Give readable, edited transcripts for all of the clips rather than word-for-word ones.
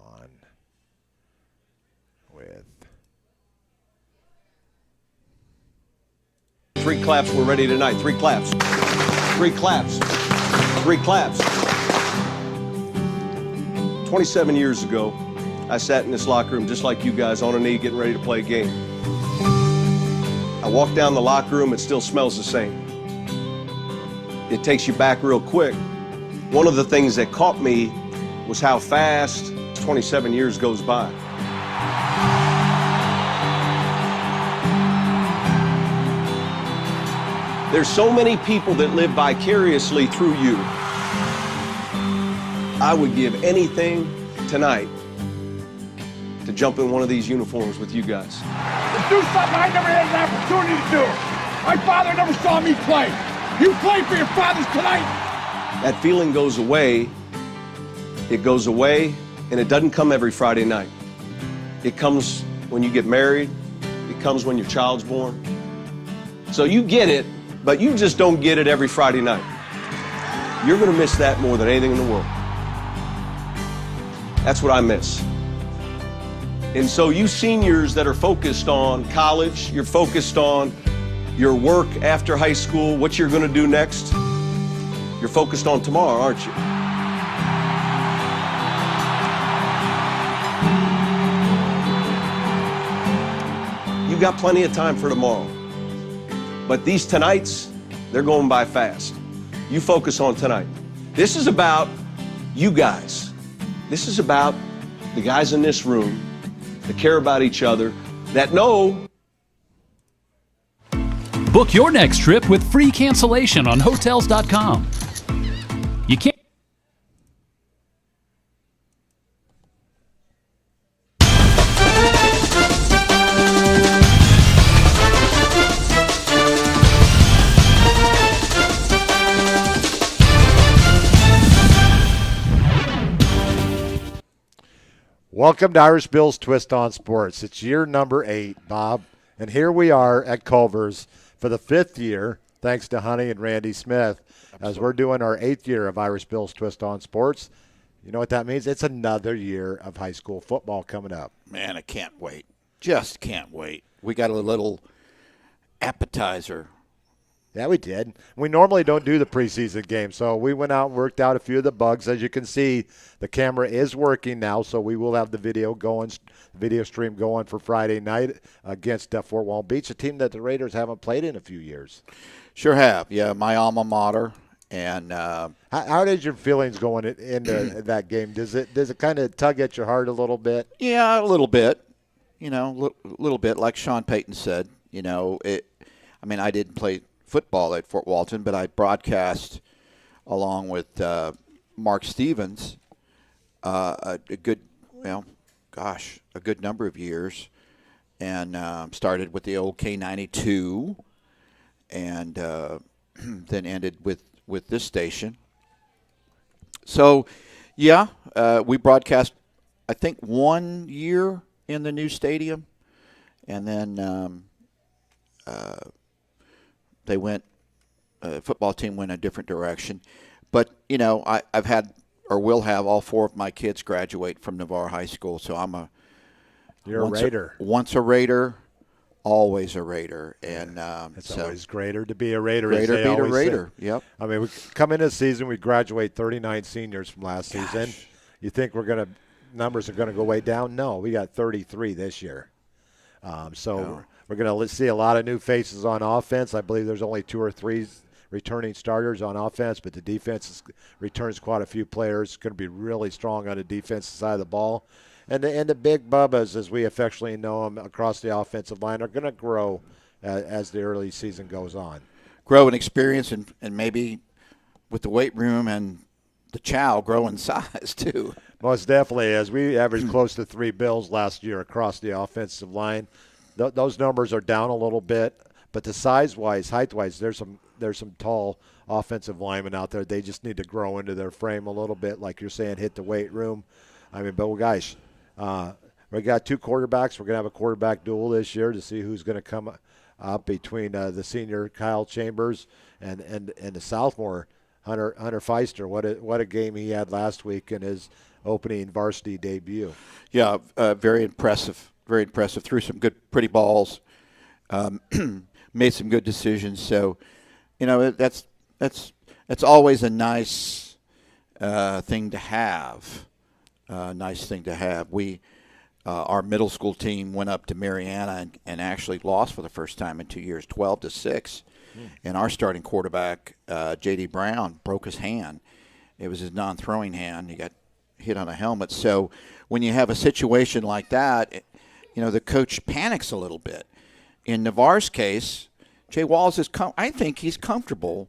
on with 3 claps, we're ready tonight. 3 claps. 3 claps. 3 claps. 27 years ago, I sat in this locker room just like you guys on a knee getting ready to play a game. I walked down the locker room, it still smells the same. It takes you back real quick. One of the things that caught me was how fast 27 years goes by. There's so many people that live vicariously through you. I would give anything tonight to jump in one of these uniforms with you guys. To do something I never had an opportunity to do. My father never saw me play. You play for your fathers tonight. That feeling goes away. It goes away, and it doesn't come every Friday night. It comes when you get married. It comes when your child's born. So you get it, but you just don't get it every Friday night. You're going to miss that more than anything in the world. That's what I miss. And so you seniors that are focused on college, you're focused on your work after high school, what you're going to do next, you're focused on tomorrow, aren't you? You got plenty of time for tomorrow. But these tonights, they're going by fast. You focus on tonight. This is about you guys. This is about the guys in this room that care about each other, that know. Book your next trip with free cancellation on Hotels.com. You can't. Welcome to Irish Bill's Twist on Sports. It's year number 8, Bob, and here we are at Culver's for the 5th year, thanks to Honey and Randy Smith, as we're doing our 8th year of Irish Bill's Twist on Sports. You know what that means? It's another year of high school football coming up. Man, I can't wait. Just can't wait. We got a little appetizer. Yeah, we did. We normally don't do the preseason game, so we went out and worked out a few of the bugs. As you can see, the camera is working now, so we will have the video stream going for Friday night against Fort Walton Beach, a team that the Raiders haven't played in a few years. Sure have. Yeah, my alma mater. And how did your feelings going into that game? Does it kind of tug at your heart a little bit? Yeah, a little bit. You know, a little bit. Like Sean Payton said, you know, I didn't play football at Fort Walton, but I broadcast along with Mark Stevens a good number of years, and started with the old K92, and then ended with this station. So, yeah, we broadcast, I think, 1 year in the new stadium, and then football team went a different direction. But, you know, I've had or will have all 4 of my kids graduate from Navarre High School. So You're a Raider. Once a Raider, always a Raider. And it's always greater to be a Raider. Greater to be a Raider, yep. I mean, we come into the season, we graduate 39 seniors from last season. You think numbers are going to go way down? No, we got 33 this year. We're going to see a lot of new faces on offense. I believe there's only 2 or 3 returning starters on offense, but the defense returns quite a few players. It's going to be really strong on the defensive side of the ball. And the big bubbas, as we affectionately know them, across the offensive line are going to grow as the early season goes on. Grow in experience and maybe with the weight room and the chow grow in size too. Most definitely, as we averaged close to 3 bills last year across the offensive line. Those numbers are down a little bit, but the size-wise, height-wise, there's some tall offensive linemen out there. They just need to grow into their frame a little bit, like you're saying, hit the weight room. I mean, but guys, we got 2 quarterbacks. We're going to have a quarterback duel this year to see who's going to come up between the senior Kyle Chambers and the sophomore Hunter Feister. What a game he had last week, and his opening varsity debut. Yeah, very impressive. Very impressive. Threw some good, pretty balls. Made some good decisions. So, that's always a nice thing to have. Nice thing to have. Our middle school team went up to Mariana and actually lost for the first time in 2 years, 12-6. And our starting quarterback, J.D. Brown, broke his hand. It was his non-throwing hand. He got hit on a helmet. So when you have a situation like that, the coach panics a little bit. In Navarre's case, Jay Walls I think he's comfortable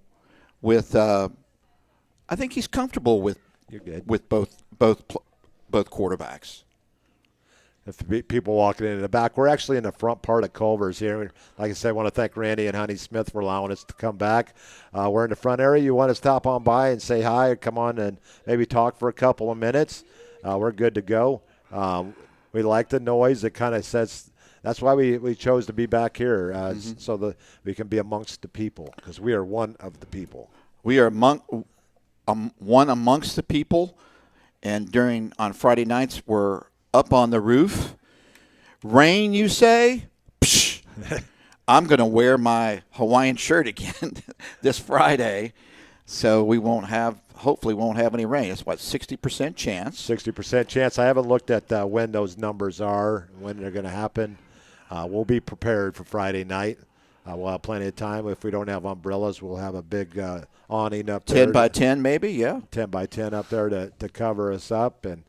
with. I think he's comfortable with. You're good. With both quarterbacks. If people walking in the back, we're actually in the front part of Culver's here. Like I said, I want to thank Randy and Honey Smith for allowing us to come back. We're in the front area. You want to stop on by and say hi, or come on and maybe talk for a couple of minutes. We're good to go. We like the noise. It kind of says that's why we chose to be back here, so that we can be amongst the people, because we are one of the people. We are one amongst the people, and on Friday nights we're up on the roof. Rain, you say? Psh, I'm going to wear my Hawaiian shirt again this Friday, so hopefully won't have any rain. It's 60% chance? 60% chance. I haven't looked at when those numbers are, when they're going to happen. We'll be prepared for Friday night. We'll have plenty of time. If we don't have umbrellas, we'll have a big awning up there. 10 by 10 maybe, yeah. 10 by 10 up there to cover us up, and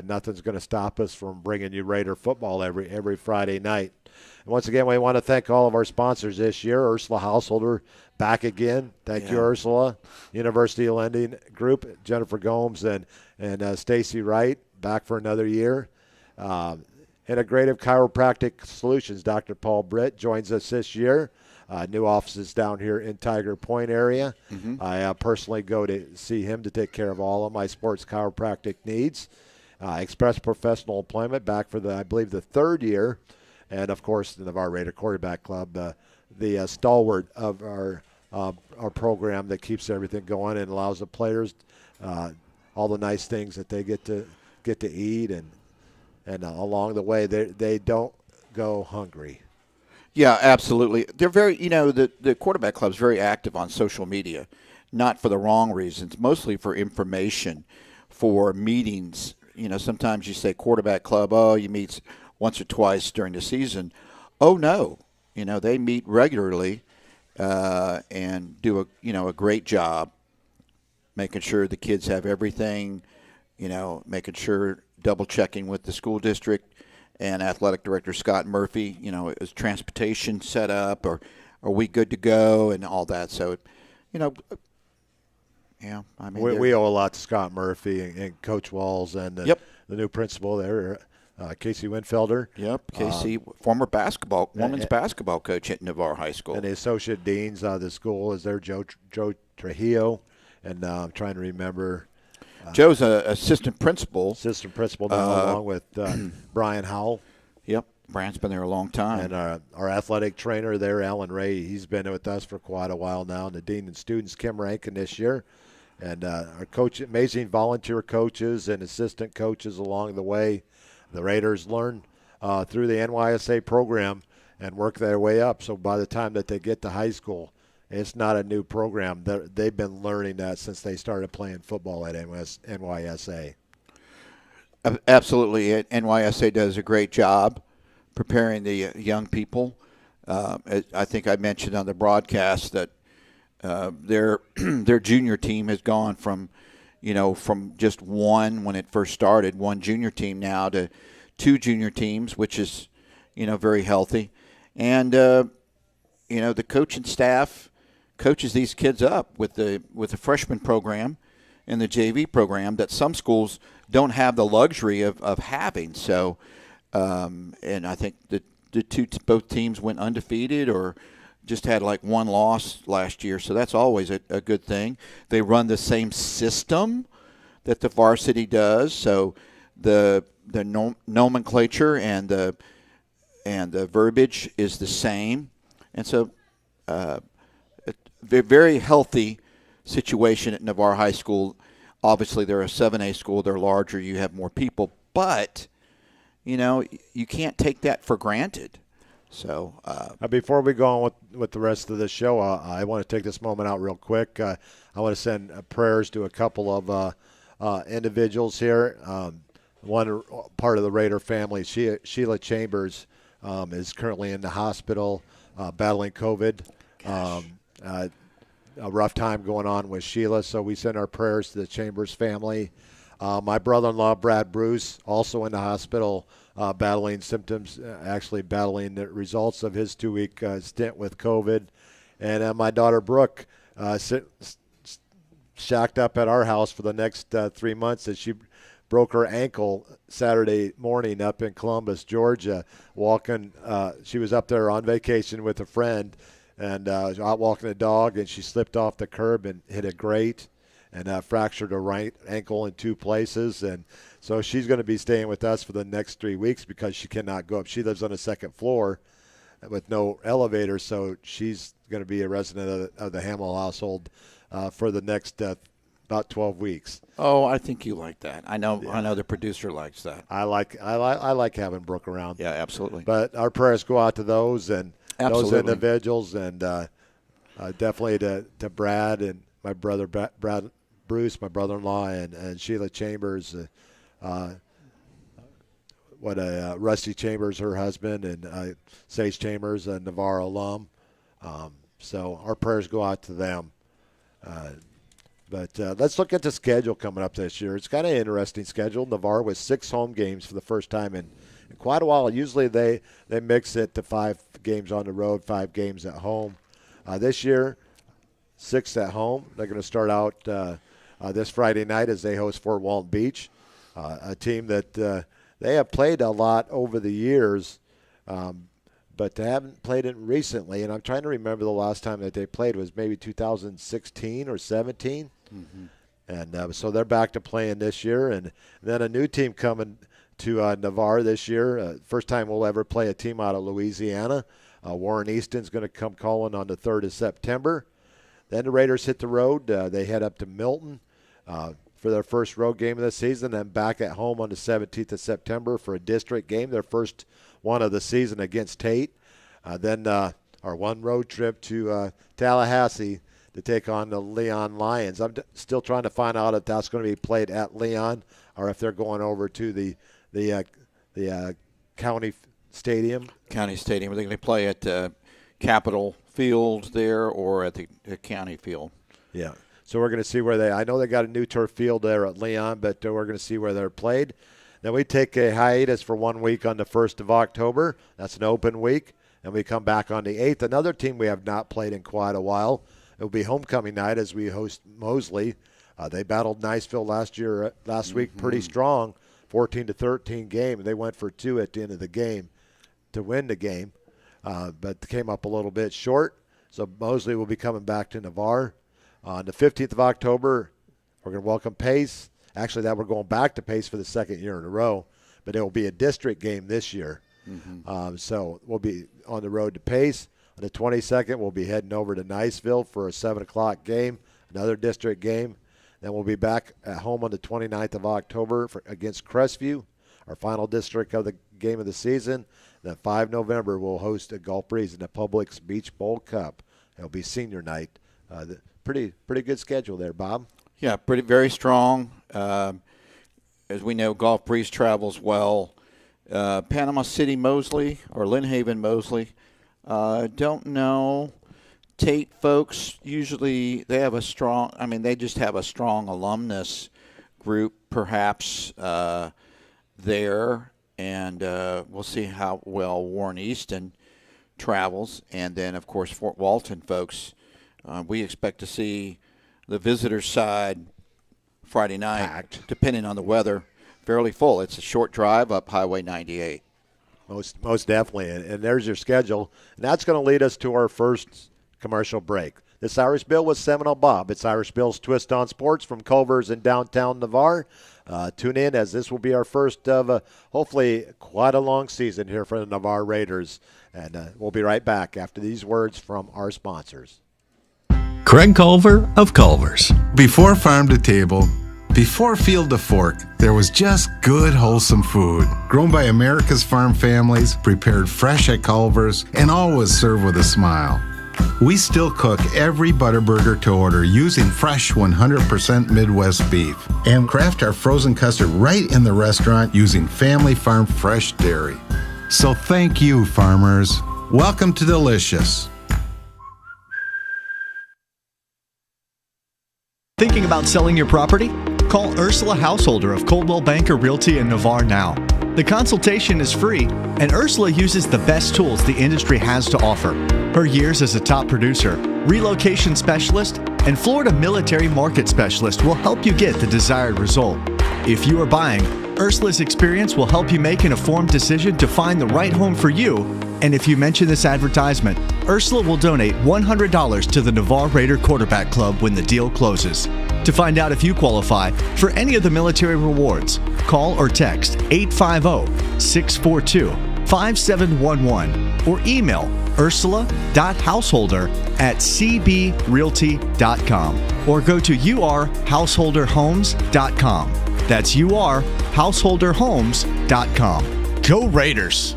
nothing's going to stop us from bringing you Raider football every Friday night. And once again, we want to thank all of our sponsors this year. Ursula Householder back again. Thank you, Ursula. University Lending Group, Jennifer Gomes and Stacy Wright back for another year. Integrative Chiropractic Solutions, Dr. Paul Britt joins us this year. New offices down here in Tiger Point area. I personally go to see him to take care of all of my sports chiropractic needs. Express Professional Employment back for I believe the third year. And, of course, the Navarre Raider Quarterback Club, the stalwart of our program that keeps everything going and allows the players all the nice things that they get to eat, and along the way they don't go hungry. Yeah, absolutely. They're very, the Quarterback Club's very active on social media, not for the wrong reasons, mostly for information, for meetings. Sometimes you say Quarterback Club, you meet once or twice during the season. Oh, no. They meet regularly and do a great job making sure the kids have everything, making sure double-checking with the school district and athletic director Scott Murphy, is transportation set up, or are we good to go, and all that. So, yeah, I mean, we owe a lot to Scott Murphy and Coach Walls and the new principal there, Casey Winfelder. Yep, Casey, former women's basketball coach at Navarre High School. And the associate deans of the school is there, Joe Trujillo, and I'm trying to remember. Joe's an assistant principal. Now, along with Brian Howell. Yep, Brian's been there a long time. And our athletic trainer there, Alan Ray, he's been with us for quite a while now. And the dean and students, Kim Rankin, this year. And our coach, amazing volunteer coaches and assistant coaches along the way. The Raiders learn through the NYSA program and work their way up. So by the time that they get to high school, it's not a new program. They've been learning that since they started playing football at NYSA. Absolutely. NYSA does a great job preparing the young people. I think I mentioned on the broadcast that their junior team has gone from just one when it first started, one junior team now to two junior teams, which is, very healthy. And, the coaching staff coaches these kids up with the freshman program and the JV program that some schools don't have the luxury of having. So, and I think both teams went undefeated or just had like one loss last year. So that's always a good thing. They run the same system that the varsity does. So the nomenclature and the verbiage is the same. And so, a very healthy situation at Navarre High School. obviously they're a 7A school. They're larger. You have more people. But, you can't take that for granted. So before we go on with the rest of the show, I want to take this moment out real quick. I want to send prayers to a couple of individuals here. One part of the Raider family, Sheila Chambers, is currently in the hospital battling COVID. A rough time going on with Sheila, so we send our prayers to the Chambers family. My brother-in-law, Brad Bruce, also in the hospital battling symptoms, actually battling the results of his 2-week stint with COVID. And my daughter, Brooke, shacked up at our house for the next 3 months as she broke her ankle Saturday morning up in Columbus, Georgia, walking. She was up there on vacation with a friend and out walking a dog, and she slipped off the curb and hit a grate and fractured her right ankle in 2 places. And so she's going to be staying with us for the next 3 weeks because she cannot go up. She lives on the 2nd floor with no elevator, so she's going to be a resident of the Hamill household for the next about 12 weeks. Oh, I think you like that. I know the producer likes that. I like having Brooke around. Yeah, absolutely. But our prayers go out to those and absolutely. those individuals, and definitely to Brad and my brother Brad Bruce, my brother-in-law, and Sheila Chambers. Rusty Chambers, her husband, and Sage Chambers, a Navarre alum. So our prayers go out to them. But let's look at the schedule coming up this year. It's kind of an interesting schedule. Navarre with 6 home games for the first time in quite a while. Usually they mix it to 5 games on the road, 5 games at home. This year, 6 at home. They're going to start out this Friday night as they host Fort Walton Beach, a team that they have played a lot over the years, but they haven't played it recently. And I'm trying to remember the last time that they played was maybe 2016 or 17. Mm-hmm. And so they're back to playing this year. And then a new team coming to Navarre this year. First time we'll ever play a team out of Louisiana. Warren Easton's going to come calling on the 3rd of September. Then the Raiders hit the road. They head up to Milton for their first road game of the season, then back at home on the 17th of September for a district game, their first one of the season against Tate. Then our one road trip to Tallahassee to take on the Leon Lions. I'm still trying to find out if that's going to be played at Leon or if they're going over to the county stadium. County Stadium. Are they going to play at Capitol Field there or at the county field? Yeah. So we're going to see where I know they got a new turf field there at Leon, but we're going to see where they're played. Then we take a hiatus for 1 week on the 1st of October. That's an open week. And we come back on the 8th. Another team we have not played in quite a while. It will be homecoming night as we host Mosley. They battled Niceville last week pretty strong, 14-13 game. They went for 2 at the end of the game to win the game, but came up a little bit short. So Mosley will be coming back to Navarre. On the 15th of October, we're going to welcome Pace. Actually, we're going back to Pace for the 2nd year in a row, but it will be a district game this year. Mm-hmm. So we'll be on the road to Pace. On the 22nd, we'll be heading over to Niceville for a 7 o'clock game, another district game. Then we'll be back at home on the 29th of October against Crestview, our final district of the game of the season. Then 5 November, we'll host a Gulf Breeze in the Publix Beach Bowl Cup. It'll be senior night. Pretty good schedule there, Bob. Yeah, very strong. As we know, Gulf Breeze travels well. Panama City Mosley or Lynn Haven Mosley. Don't know. Tate folks, usually they have they just have a strong alumnus group perhaps there. And we'll see how well Warren Easton travels. And then, of course, Fort Walton folks. We expect to see the visitor side Friday night, packed, depending on the weather, fairly full. It's a short drive up Highway 98. Most definitely. And there's your schedule. And that's going to lead us to our first commercial break. This Irish Bill with Seminole Bob. It's Irish Bill's Twist on Sports from Culver's in downtown Navarre. Tune in as this will be our first of hopefully quite a long season here for the Navarre Raiders. And we'll be right back after these words from our sponsors. Craig Culver of Culver's. Before farm to table, Before Field to Fork, there was just good, wholesome food. Grown by America's farm families, prepared fresh at Culver's, and always served with a smile. We still cook every Butterburger to order using fresh 100% Midwest beef and craft our frozen custard right in the restaurant using family farm fresh dairy. So thank you, farmers. Welcome to Delicious. Thinking about selling your property? Call Ursula Householder of Coldwell Banker Realty in Navarre now. The consultation is free, and Ursula uses the best tools the industry has to offer. Her years as a top producer, relocation specialist, and Florida military market specialist will help you get the desired result. If you are buying, Ursula's experience will help you make an informed decision to find the right home for you. And if you mention this advertisement, Ursula will donate $100 to the Navarre Raider Quarterback Club when the deal closes. To find out if you qualify for any of the military rewards, call or text 850-642-5711 or email ursula.householder@cbrealty.com or go to urhouseholderhomes.com. That's urhouseholderhomes.com. Go Raiders!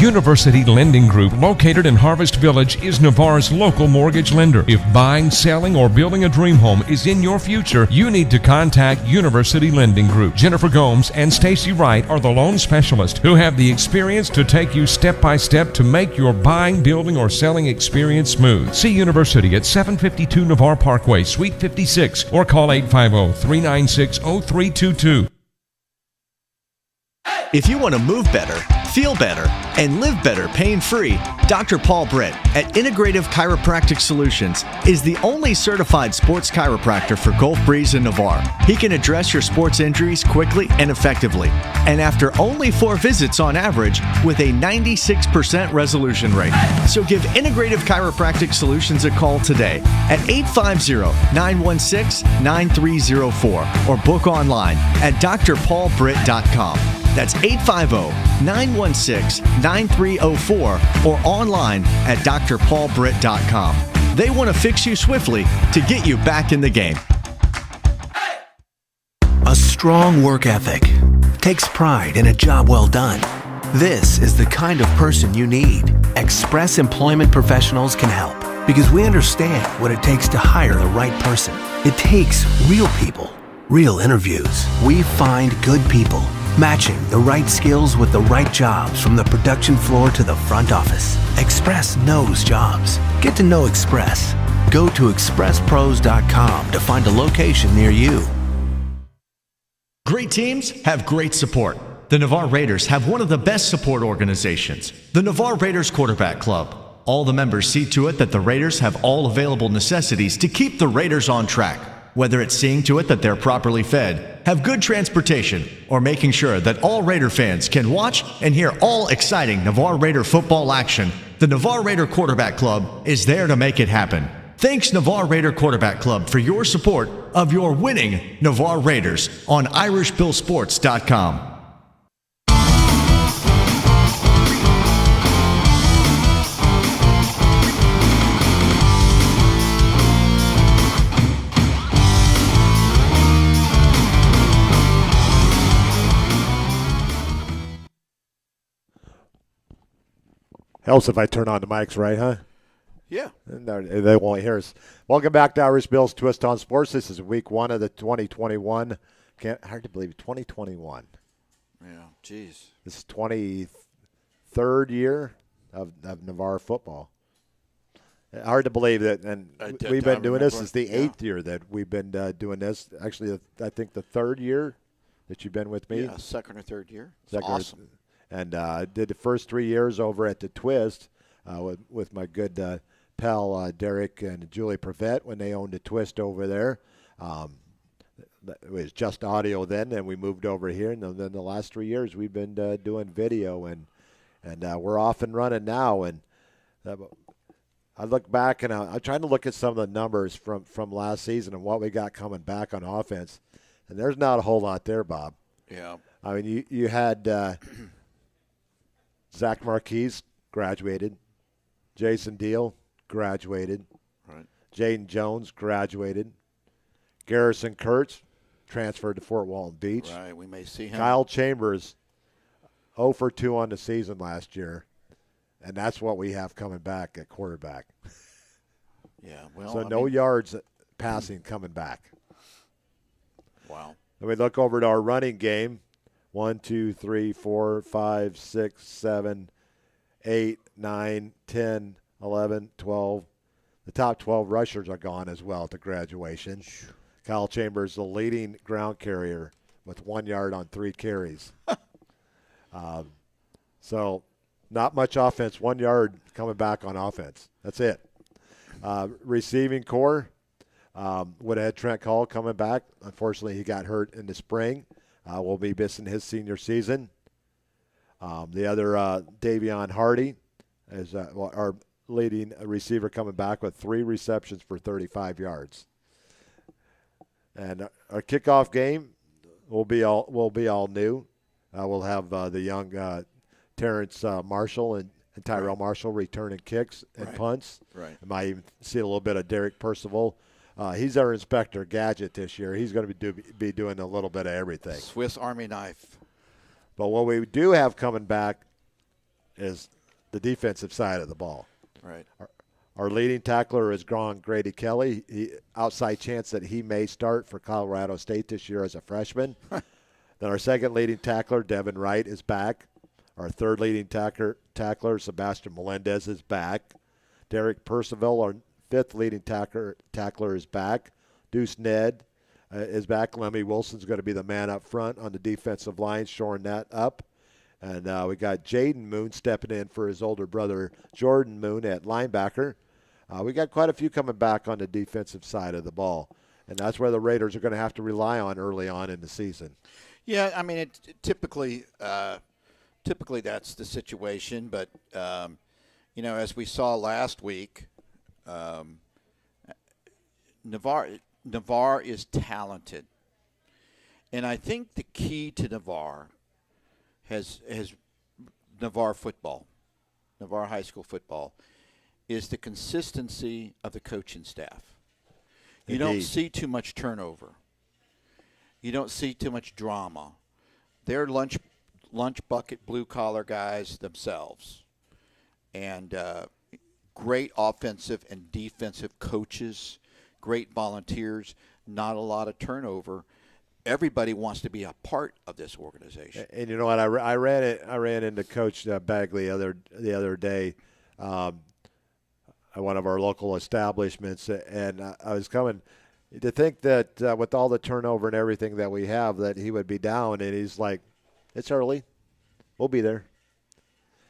University Lending Group, located in Harvest Village, is Navarre's local mortgage lender. If buying, selling, or building a dream home is in your future, you need to contact University Lending Group. Jennifer Gomes and Stacy Wright are the loan specialists who have the experience to take you step by step to make your buying, building, or selling experience smooth. See University at 752 Navarre Parkway, Suite 56, or call 850-396-0322. If you want to move better, feel better, and live better pain-free, Dr. Paul Britt at Integrative Chiropractic Solutions is the only certified sports chiropractor for Gulf Breeze and Navarre. He can address your sports injuries quickly and effectively, and after only 4 visits on average, with a 96% resolution rate. So give Integrative Chiropractic Solutions a call today at 850-916-9304 or book online at drpaulbritt.com. That's 850-916-9304 or online at drpaulbritt.com. They want to fix you swiftly to get you back in the game. A strong work ethic takes pride in a job well done. This is the kind of person you need. Express Employment Professionals can help because we understand what it takes to hire the right person. It takes real people, real interviews. We find good people, matching the right skills with the right jobs from the production floor to the front office. Express knows jobs. Get to know Express. Go to expresspros.com to find a location near you. Great teams have great support. The Navarre Raiders have one of the best support organizations, the Navarre Raiders Quarterback Club. All the members see to it that the Raiders have all available necessities to keep the Raiders on track. Whether it's seeing to it that they're properly fed, have good transportation, or making sure that all Raider fans can watch and hear all exciting Navarre Raider football action, the Navarre Raider Quarterback Club is there to make it happen. Thanks Navarre Raider Quarterback Club for your support of your winning Navarre Raiders on IrishBillSports.com. Helps if I turn on the mics, right, huh? Yeah. They won't hear us. Welcome back to Irish Bill's Twist on Sports. This is week 1 of the 2021. Hard to believe, 2021. Yeah, geez. This is 23rd year of Navarre football. Hard to believe that, and we've been doing this. This is the 8th year that we've been doing this. Actually, I think the 3rd year that you've been with me. Yeah, 2nd or 3rd year. It's awesome. And did the first 3 years over at the Twist with my good pal Derek and Julie Prevet when they owned the Twist over there. It was just audio then, and we moved over here. And then the last 3 years we've been doing video, and we're off and running now. And I look back, and I'm trying to look at some of the numbers from last season and what we got coming back on offense. And there's not a whole lot there, Bob. Yeah. I mean, you had Zach Marquise graduated. Jason Deal graduated. Right. Jaden Jones graduated. Garrison Kurtz transferred to Fort Walton Beach. Right, we may see him. Kyle Chambers, 0 for 2 on the season last year, and that's what we have coming back at quarterback. Yeah, well, so no yards passing coming back. Wow. Then we look over to our running game. 1, 2, 3, 4, 5, 6, 7, 8, 9, 10, 11, 12. The top 12 rushers are gone as well at the graduation. Kyle Chambers, the leading ground carrier with 1 yard on 3 carries. So not much offense, 1 yard coming back on offense. That's it. Receiving core, would have had Trent Call coming back. Unfortunately, he got hurt in the spring. Will be missing his senior season. The other, Davion Hardy, is our leading receiver coming back with 3 receptions for 35 yards. And our kickoff game will be all new. We'll have the young Terrence Marshall and Tyrell Marshall returning kicks and punts. Right. I might even see a little bit of Derek Percival. He's our Inspector Gadget this year. He's going to be doing a little bit of everything. Swiss Army knife. But what we do have coming back is the defensive side of the ball. Right. Our leading tackler is Grady Kelly. Outside chance that he may start for Colorado State this year as a freshman. Then our second leading tackler, Devin Wright, is back. Our third leading tackler, Sebastian Melendez, is back. Derek Percival, our fifth leading tackler, is back. Deuce Ned is back. Lemmy Wilson's going to be the man up front on the defensive line, shoring that up. And we got Jaden Moon stepping in for his older brother, Jordan Moon, at linebacker. We got quite a few coming back on the defensive side of the ball. And that's where the Raiders are going to have to rely on early on in the season. Yeah, I mean, typically that's the situation. But, as we saw last week, Navarre is talented. And I think the key to Navarre has Navarre football, Navarre high school football, is the consistency of the coaching staff. You don't see too much turnover. You don't see too much drama. They're lunch bucket blue-collar guys themselves. And great offensive and defensive coaches, great volunteers, not a lot of turnover. Everybody wants to be a part of this organization. And you know what? I ran into Coach Bagley the other day at one of our local establishments, and I was coming to think that with all the turnover and everything that we have, that he would be down, and he's like, "It's early, we'll be there."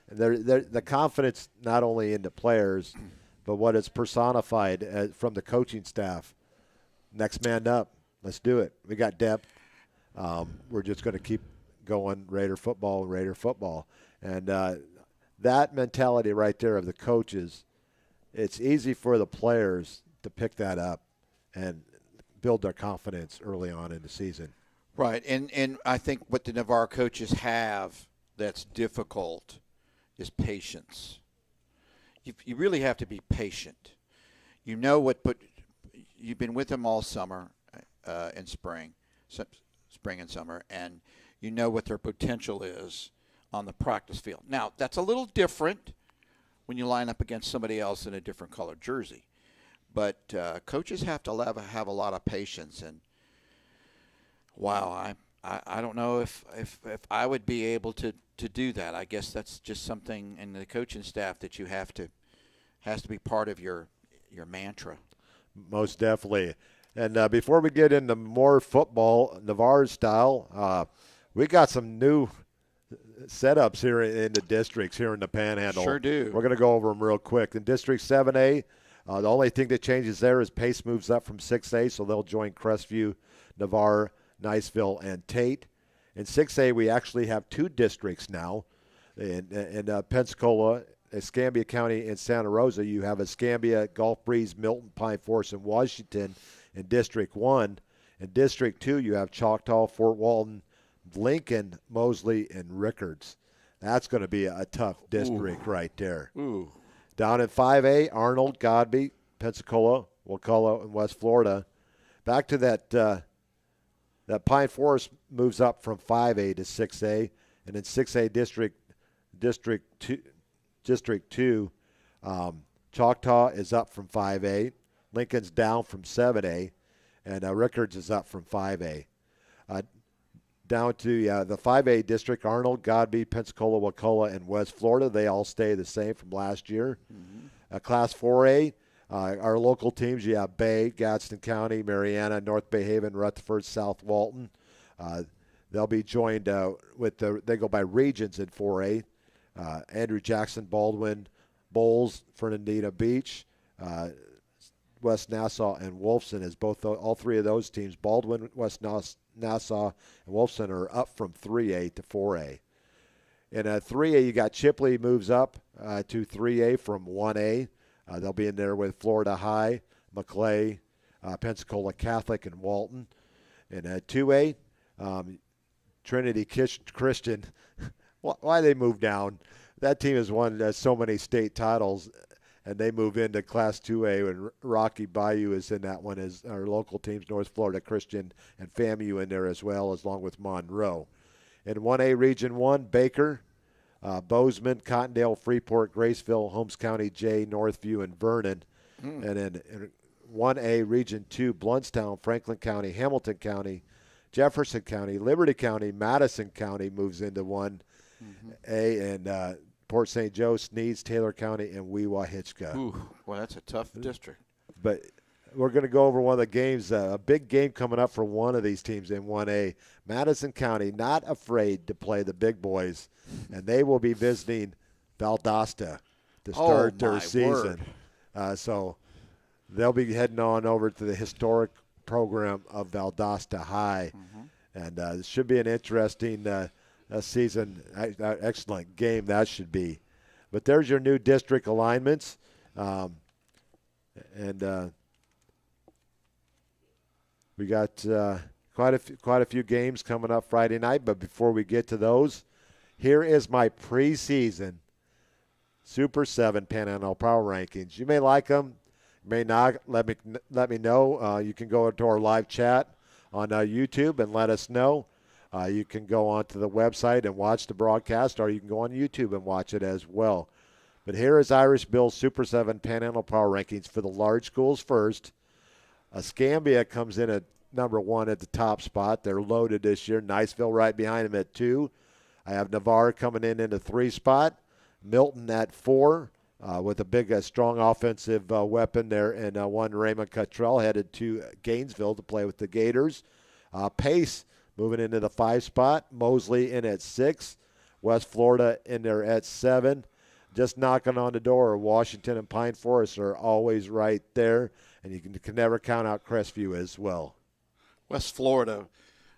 And the confidence not only in the players, but what it's personified from the coaching staff. Next man up. Let's do it. We got depth. We're just going to keep going Raider football. And that mentality right there of the coaches, it's easy for the players to pick that up and build their confidence early on in the season. Right. And I think what the Navarre coaches have that's difficult is patience. You really have to be patient. You know you've been with them all summer. In spring and summer, and you know what their potential is on the practice field. Now, that's a little different when you line up against somebody else in a different colored jersey. But coaches have to have a lot of patience. And, wow, I don't know if I would be able to do that. I guess that's just something in the coaching staff that has to be part of your mantra. Most definitely. And before we get into more football, Navarre style, we got some new setups here in the districts here in the Panhandle. Sure do. We're going to go over them real quick. In District 7A, the only thing that changes there is Pace moves up from 6A, so they'll join Crestview, Navarre, Niceville, and Tate. In 6A, we actually have 2 districts now. In Pensacola, Escambia County, and Santa Rosa, you have Escambia, Gulf Breeze, Milton, Pine Forest, and Washington. In District 1. In District 2, you have Choctaw, Fort Walton, Lincoln, Mosley, and Rickards. That's going to be a tough district right there. Ooh. Down in 5A, Arnold, Godby, Pensacola, Wakulla, and West Florida. Back to that Pine Forest moves up from 5A to 6A, and in 6A District 2, Choctaw is up from 5A, Lincoln's down from 7A, and Rickards is up from 5A. Down to the 5A district, Arnold, Godby, Pensacola, Wakulla, and West Florida. They all stay the same from last year. Class 4A, our local teams, you have Bay, Gadsden County, Mariana, North Bay Haven, Rutherford, South Walton. They'll be joined they go by regions in 4A. Andrew Jackson, Baldwin, Bowles, Fernandina Beach, West Nassau, and Wolfson is all three of those teams. Baldwin, West Nassau, and Wolfson are up from 3A to 4A. In 3A, you got Chipley moves up to 3A from 1A. They'll be in there with Florida High, Maclay, Pensacola Catholic, and Walton. In 2A, Trinity Christian. Why they move down? That team has won so many state titles, and they move into Class 2A, and Rocky Bayou is in that one as our local teams, North Florida Christian and FAMU in there as well, along with Monroe. In 1A Region 1, Baker, Bozeman, Cottondale, Freeport, Graceville, Holmes County, Jay, Northview, and Vernon. And then in 1A Region 2, Bluntstown, Franklin County, Hamilton County, Jefferson County, Liberty County, Madison County moves into 1A, and Port St. Joe, Sneads, Taylor County, and Weehawken. Ooh, well, that's a tough district. But we're going to go over one of the games, a big game coming up for one of these teams in 1A. Madison County, not afraid to play the big boys, and they will be visiting Valdosta to start their season. So they'll be heading on over to the historic program of Valdosta High, and it should be an interesting season. Excellent game that should be. But there's your new district alignments, and we got quite a few games coming up Friday night. But before we get to those, here is my preseason Super 7 Panhandle Power Rankings. You may like them, you may not. Let me know. You can go into our live chat on YouTube and let us know. You can go onto the website and watch the broadcast, or you can go on YouTube and watch it as well. But here is Irish Bill's Super 7 Panhandle Power Rankings for the large schools first. Escambia comes in at number 1 at the top spot. They're loaded this year. Niceville right behind them at 2. I have Navarre coming in the 3 spot. Milton at 4 with a big, strong offensive weapon there. And one Raymond Cottrell headed to Gainesville to play with the Gators. Pace moving into the 5 spot. Mosley in at 6. West Florida in there at 7. Just knocking on the door. Washington and Pine Forest are always right there. And you can never count out Crestview as well. West Florida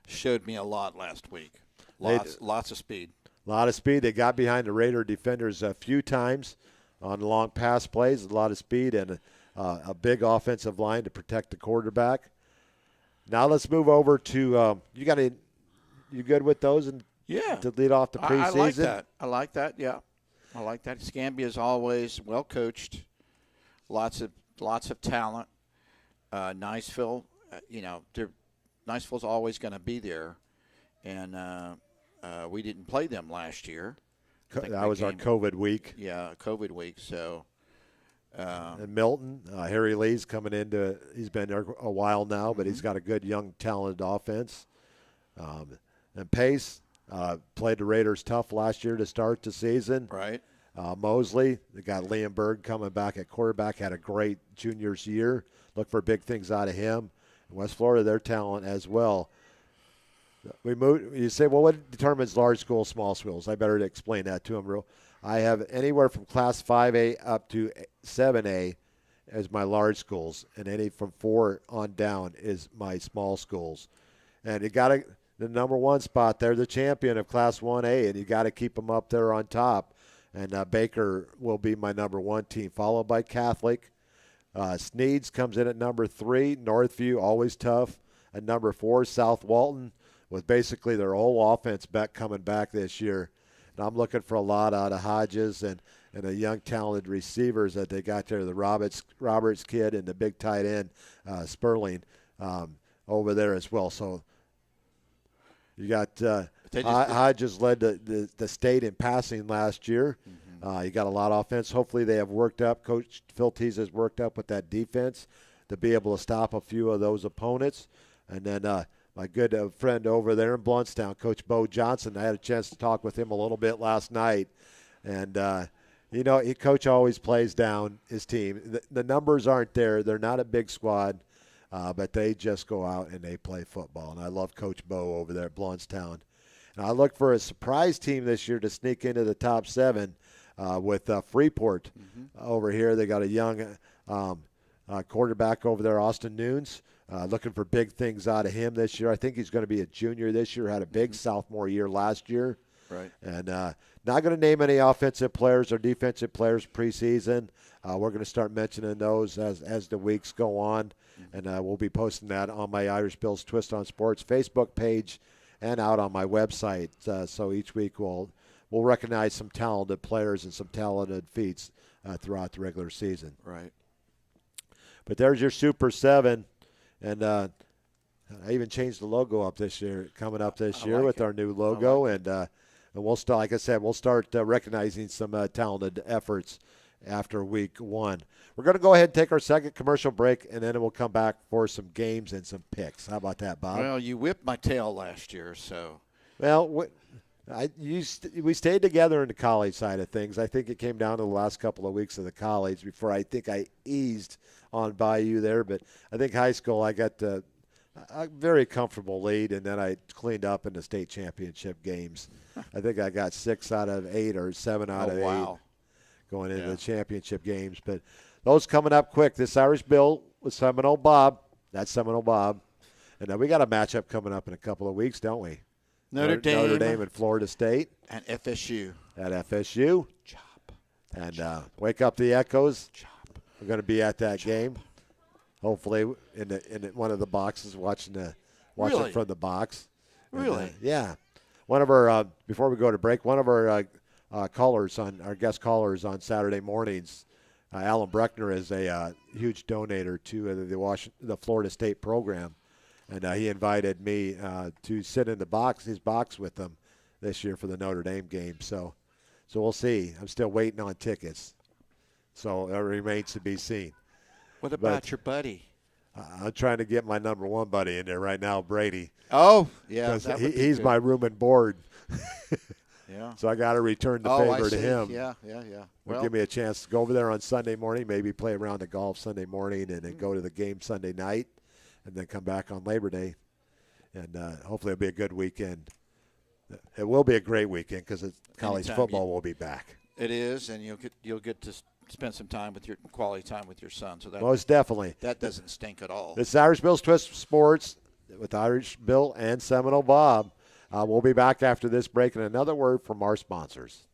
showed me a lot last week. Lots of speed. A lot of speed. They got behind the Raider defenders a few times on long pass plays. A lot of speed and a big offensive line to protect the quarterback. Now let's move over to you good with those? And to lead off the preseason? I like that. Yeah, I like that. Escambia is always well coached. Lots of talent. Niceville, Niceville's always going to be there, and we didn't play them last year. That was our COVID week. Yeah, COVID week. So, and Milton, Harry Lee's coming into. He's been there a while now, but he's got a good, young, talented offense. And Pace played the Raiders tough last year to start the season. Right. Mosley, they got Liam Berg coming back at quarterback, had a great junior's year. Look for big things out of him. West Florida, their talent as well. You say, well, what determines large schools, small schools? I better explain that to them, real. I have anywhere from Class 5A up to 7A as my large schools, and any from 4 on down is my small schools. And you got the number 1 spot. They're the champion of Class 1A, and you got to keep them up there on top. And Baker will be my number 1 team, followed by Catholic. Sneads comes in at number 3. Northview, always tough. At number 4, South Walton, with basically their whole offense coming back this year. And I'm looking for a lot out of Hodges. And and the young talented receivers that they got there, the Roberts kid and the big tight end Sperling over there as well. So you got Hodges led the state in passing last year. You got a lot of offense. Hopefully they have worked up. Coach Phil Teese has worked up with that defense to be able to stop a few of those opponents. And then my good friend over there in Blountstown, Coach Bo Johnson, I had a chance to talk with him a little bit last night. And, Coach always plays down his team. The numbers aren't there. They're not a big squad, but they just go out and they play football. And I love Coach Bo over there at Blountstown. And I look for a surprise team this year to sneak into the top 7 with Freeport over here. They got a young quarterback over there, Austin Nunes, looking for big things out of him this year. I think he's going to be a junior this year, had a big sophomore year last year. Right. And not going to name any offensive players or defensive players preseason. We're going to start mentioning those as the weeks go on. And we'll be posting that on my Irish Bills Twist on Sports Facebook page and out on my website. So each week we'll recognize some talented players and some talented feats throughout the regular season. Right. But there's your Super 7. And I even changed the logo up this year, coming up this year with our new logo. And we'll start, like I said, we'll start recognizing some talented efforts after week 1. We're going to go ahead and take our second commercial break, and then we'll come back for some games and some picks. How about that, Bob? Well, you whipped my tail last year, so. Well, we stayed together in the college side of things. I think it came down to the last couple of weeks of the college before I think I eased on by you there. But I think high school I got a very comfortable lead, and then I cleaned up in the state championship games. I think I got 6 out of 8 or 7 out of 8 going into the championship games. But those coming up quick. This Irish Bill with Seminole Bob. That's Seminole Bob. And then we got a matchup coming up in a couple of weeks, don't we? Notre Dame and Florida State. And FSU. At FSU. Chop. And Wake Up the Echoes. Chop. We're going to be at that game. Hopefully in one of the boxes, watching from the box. Really? And, yeah. One of our before we go to break, one of our guest callers on Saturday mornings, Alan Breckner, is a huge donator to the Florida State program, and he invited me to sit in his box with them this year for the Notre Dame game. So we'll see. I'm still waiting on tickets, so it remains to be seen. What about your buddy? I'm trying to get my number 1 buddy in there right now, Brady. Oh, yeah. He's my room and board. Yeah. So I got to return the favor to him. Yeah. Well, give me a chance to go over there on Sunday morning, maybe play around the golf Sunday morning, and then go to the game Sunday night, and then come back on Labor Day. And hopefully it'll be a good weekend. It will be a great weekend because college football will be back. It is, and you'll get to spend some time with quality time with your son. So that most definitely. That doesn't stink at all. This is Irish Bill's Twist Sports with Irish Bill and Seminole Bob. We'll be back after this break, and another word from our sponsors.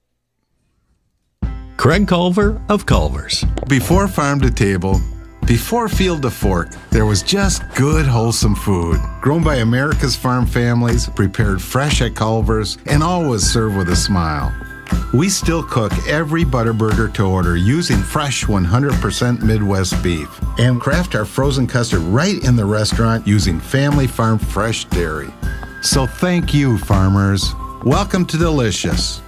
Craig Culver of Culver's. Before farm to table, before field to fork, there was just good, wholesome food. Grown by America's farm families, prepared fresh at Culver's, and always served with a smile. We still cook every Butterburger to order using fresh 100% Midwest beef and craft our frozen custard right in the restaurant using family farm fresh dairy. So thank you, farmers. Welcome to Delicious.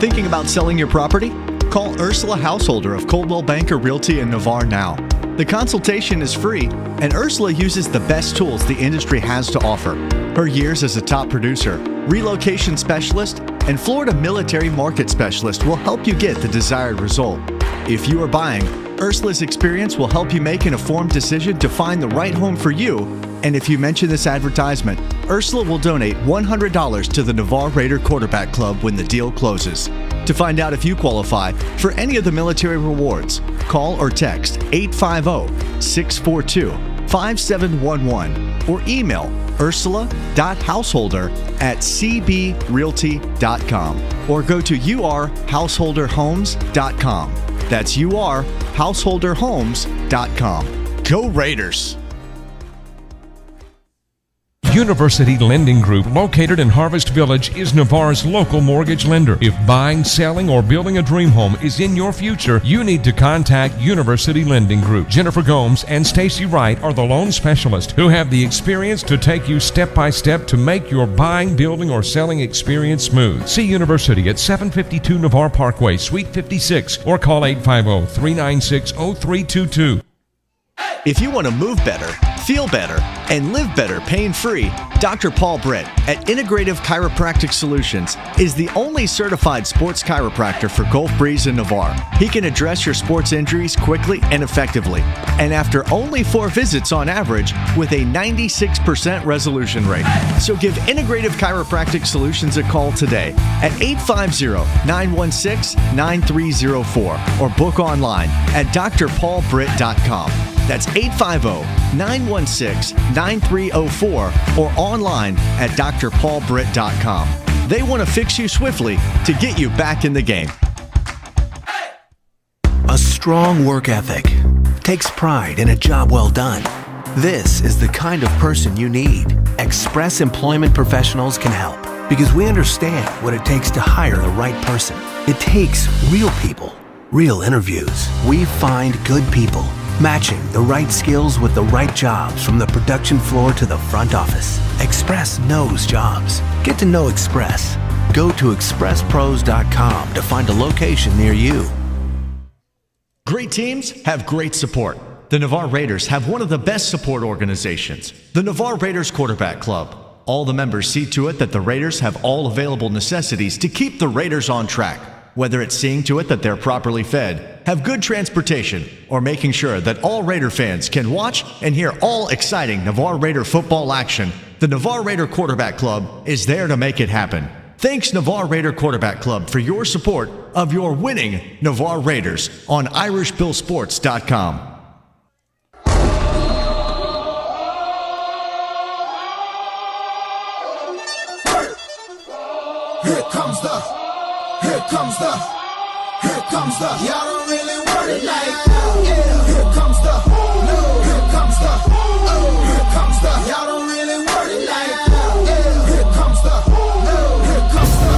Thinking about selling your property? Call Ursula Householder of Coldwell Banker Realty in Navarre now. The consultation is free, and Ursula uses the best tools the industry has to offer. Her years as a top producer, relocation specialist, and Florida military market specialist will help you get the desired result. If you are buying, Ursula's experience will help you make an informed decision to find the right home for you. And if you mention this advertisement, Ursula will donate $100 to the Navarre Raider Quarterback Club when the deal closes. To find out if you qualify for any of the military rewards, call or text 850-642-5711 or email ursula.householder@cbrealty.com or go to urhouseholderhomes.com. That's urhouseholderhomes.com. Go Raiders! University Lending Group, located in Harvest Village, is Navarre's local mortgage lender. If buying, selling, or building a dream home is in your future, you need to contact University Lending Group. Jennifer Gomes and Stacy Wright are the loan specialists who have the experience to take you step by step to make your buying, building, or selling experience smooth. See University at 752 Navarre Parkway, Suite 56, or call 850-396-0322. If you want to move better, feel better, and live better pain-free, Dr. Paul Britt at Integrative Chiropractic Solutions is the only certified sports chiropractor for Gulf Breeze and Navarre. He can address your sports injuries quickly and effectively, and after only 4 visits on average, with a 96% resolution rate. So give Integrative Chiropractic Solutions a call today at 850-916-9304 or book online at drpaulbritt.com. That's 850-916-9304 or online at drpaulbritt.com. They want to fix you swiftly to get you back in the game. A strong work ethic takes pride in a job well done. This is the kind of person you need. Express Employment Professionals can help because we understand what it takes to hire the right person. It takes real people, real interviews. We find good people, matching the right skills with the right jobs from the production floor to the front office. Express knows jobs. Get to know Express. Go to expresspros.com to find a location near you. Great teams have great support. The Navarre Raiders have one of the best support organizations, the Navarre Raiders Quarterback Club. All the members see to it that the Raiders have all available necessities to keep the Raiders on track. Whether it's seeing to it that they're properly fed, have good transportation, or making sure that all Raider fans can watch and hear all exciting Navarre Raider football action, the Navarre Raider Quarterback Club is there to make it happen. Thanks Navarre Raider Quarterback Club for your support of your winning Navarre Raiders on IrishBillSports.com. Here comes the, y'all don't really want it like, yeah. Here comes the, no. Here comes the, oh. Here comes the, y'all don't really want it like, yeah. Here comes the, no. Here comes the,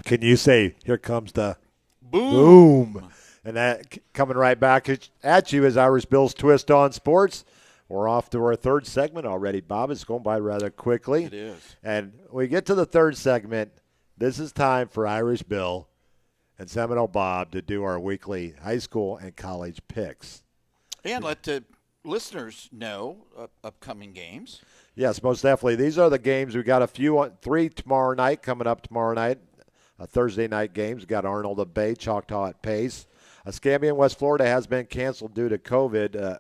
Can you say, here comes the boom? And that coming right back at you is Irish Bill's Twist on Sports. We're off to our third segment already, Bob. It's going by rather quickly. It is. And when we get to the third segment, this is time for Irish Bill and Seminole Bob to do our weekly high school and college picks. And let the listeners know upcoming games. Yes, most definitely. These are the games. We got three tomorrow night, coming up tomorrow night. Thursday night games. We got Arnold at Bay, Choctaw at Pace. Escambia in West Florida has been canceled due to COVID,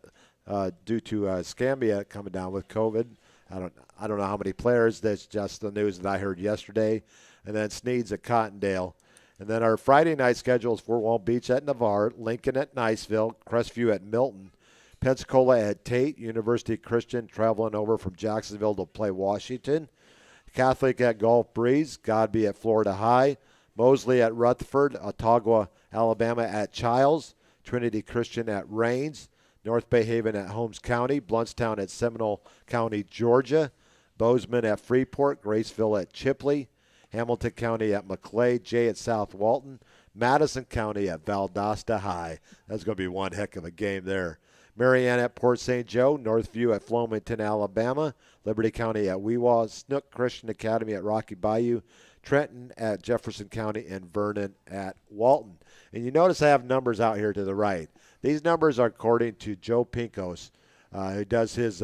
due to Escambia coming down with COVID. I don't know how many players. That's just the news that I heard yesterday. And then Sneed's at Cottondale. And then our Friday night schedule is Fort Walton Beach at Navarre, Lincoln at Niceville, Crestview at Milton, Pensacola at Tate, University Christian traveling over from Jacksonville to play Washington, Catholic at Gulf Breeze, Godby at Florida High, Mosley at Rutherford, Autauga, Alabama at Childs, Trinity Christian at Rains, North Bay Haven at Holmes County, Bluntstown at Seminole County, Georgia, Bozeman at Freeport, Graceville at Chipley, Hamilton County at Maclay, Jay at South Walton, Madison County at Valdosta High. That's going to be one heck of a game there. Marianne at Port St. Joe, Northview at Flomaton, Alabama, Liberty County at Weewa, Snook Christian Academy at Rocky Bayou, Trenton at Jefferson County, and Vernon at Walton. And you notice I have numbers out here to the right. These numbers are according to Joe Pinkos, who does his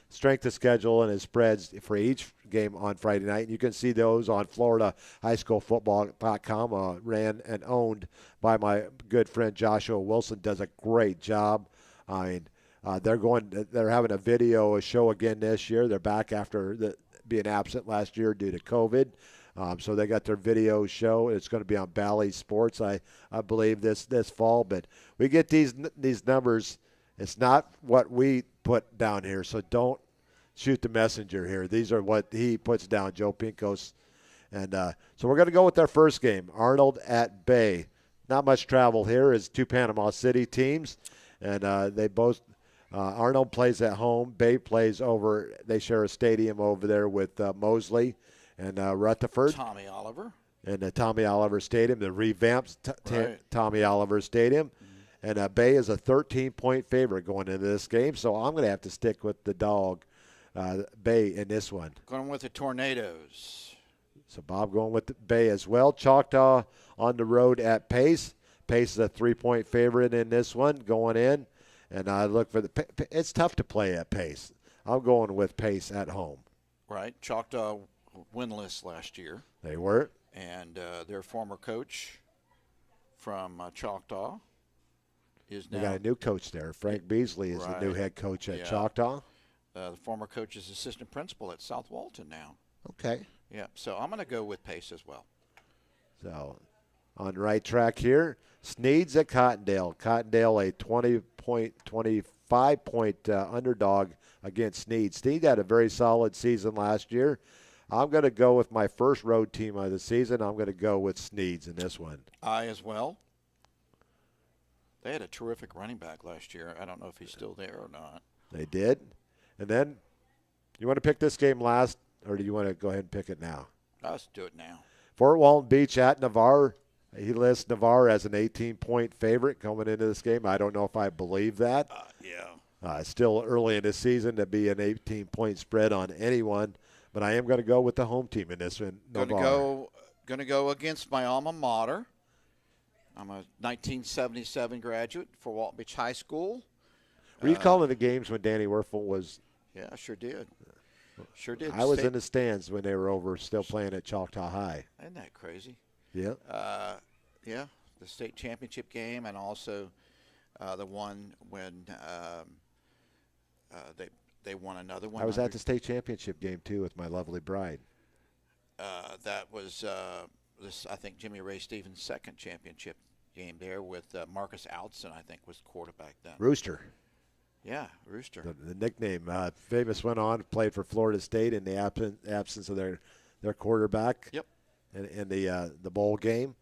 strength of schedule and his spreads for each game on Friday night. And you can see those on FloridaHighSchoolFootball.com, ran and owned by my good friend Joshua Wilson. Does a great job. I mean, they're having a video show again this year. They're back after being absent last year due to COVID. So they got their video show. It's going to be on Bally Sports, I believe, this fall. But we get these numbers It's not what we put down here, so don't shoot the messenger here. These are what he puts down, Joe Pincos. And so we're going to go with our first game, Arnold at Bay. Not much travel here. It's two Panama City teams, and they both Arnold plays at home. Bay plays over. They share a stadium over there with Mosley and Rutherford. Tommy Oliver. And the Tommy Oliver Stadium, the revamped Right. Tommy Oliver Stadium. And Bay is a 13-point favorite going into this game, so I'm going to have to stick with the dog, Bay, in this one. Going with the Tornadoes. So Bob going with the Bay as well. Choctaw on the road at Pace. Pace is a 3-point favorite in this one going in. And I look for it's tough to play at Pace. I'm going with Pace at home. Right. Choctaw winless last year. They were. And their former coach from Choctaw is now. We got a new coach there. Frank Beasley is the new head coach at Choctaw. The former coach is assistant principal at South Walton now. Okay. Yeah, so I'm going to go with Pace as well. So on the right track here, Sneads at Cottondale. Cottondale a 25-point underdog against Sneads. Sneads had a very solid season last year. I'm going to go with my first road team of the season. I'm going to go with Sneads in this one. I as well. They had a terrific running back last year. I don't know if he's still there or not. They did. And then, you want to pick this game last, or do you want to go ahead and pick it now? Let's do it now. Fort Walton Beach at Navarre. He lists Navarre as an 18-point favorite coming into this game. I don't know if I believe that. It's still early in the season to be an 18-point spread on anyone, but I am going to go with the home team in this one, Navarre. Going to go against my alma mater. I'm a 1977 graduate for Walton Beach High School. Were you calling the games when Danny Werfel was? Yeah, I sure did. Sure did. I was in the stands when they were over, still playing at Choctaw High. Isn't that crazy? Yeah. Yeah, the state championship game, and also the one when they won another one. I was at the state championship game too with my lovely bride. That was this, I think, Jimmy Ray Stevens' second championship game there with Marcus Outson, I think, was quarterback then. Rooster. Yeah, Rooster. The nickname. Famous went on, played for Florida State in the absence of their quarterback. Yep. In the bowl game.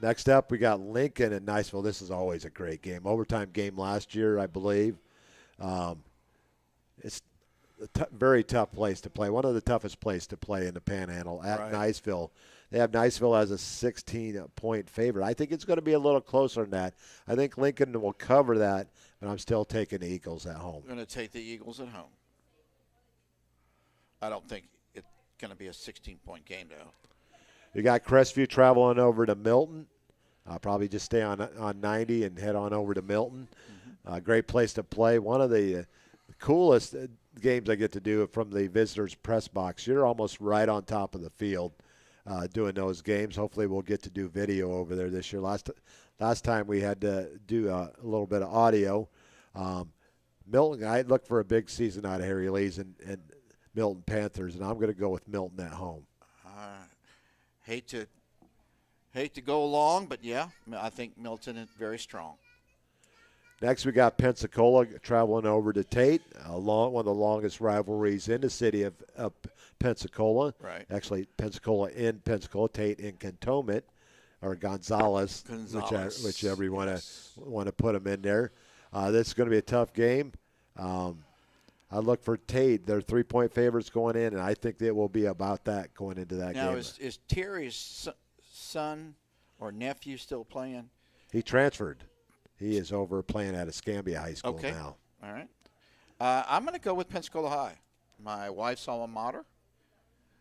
Next up, we got Lincoln and Niceville. This is always a great game. Overtime game last year, I believe. It's a very tough place to play. One of the toughest places to play in the Panhandle at Niceville. They have Niceville as a 16-point favorite. I think it's going to be a little closer than that. I think Lincoln will cover that, but I'm still taking the Eagles at home. I'm going to take the Eagles at home. I don't think it's going to be a 16-point game, though. You got Crestview traveling over to Milton. Probably just stay on 90 and head on over to Milton. Great place to play. One of the coolest games I get to do from the visitors' press box. You're almost right on top of the field doing those games. Hopefully we'll get to do video over there this year. Last time we had to do a little bit of audio. Milton, I look for a big season out of Harry Lee's and Milton Panthers, and I'm going to go with Milton at home. Hate to go along, but yeah, I think Milton is very strong. Next, we got Pensacola traveling over to Tate, one of the longest rivalries in the city of Pensacola. Right. Actually, Pensacola in Pensacola, Tate in Cantonment, or Gonzales. Whichever you want to put them in there. This is going to be a tough game. I look for Tate. They're 3-point favorites going in, and I think it will be about that going into that game. Now, is Terry's son or nephew still playing? He transferred. He is over playing at Escambia High School now. All right. I'm going to go with Pensacola High, my wife's alma mater.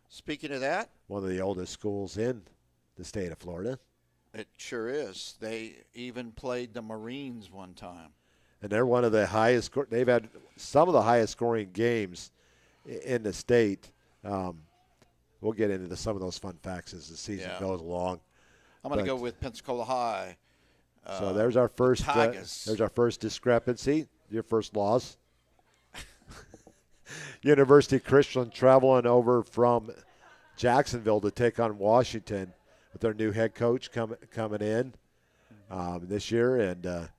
Speaking of that. One of the oldest schools in the state of Florida. It sure is. They even played the Marines one time. And they're one of the highest. They've had some of the highest scoring games in the state. We'll get into some of those fun facts as the season goes along. I'm going to go with Pensacola High. So there's our first. There's our first discrepancy. Your first loss. University Christian traveling over from Jacksonville to take on Washington with their new head coach coming in this year, and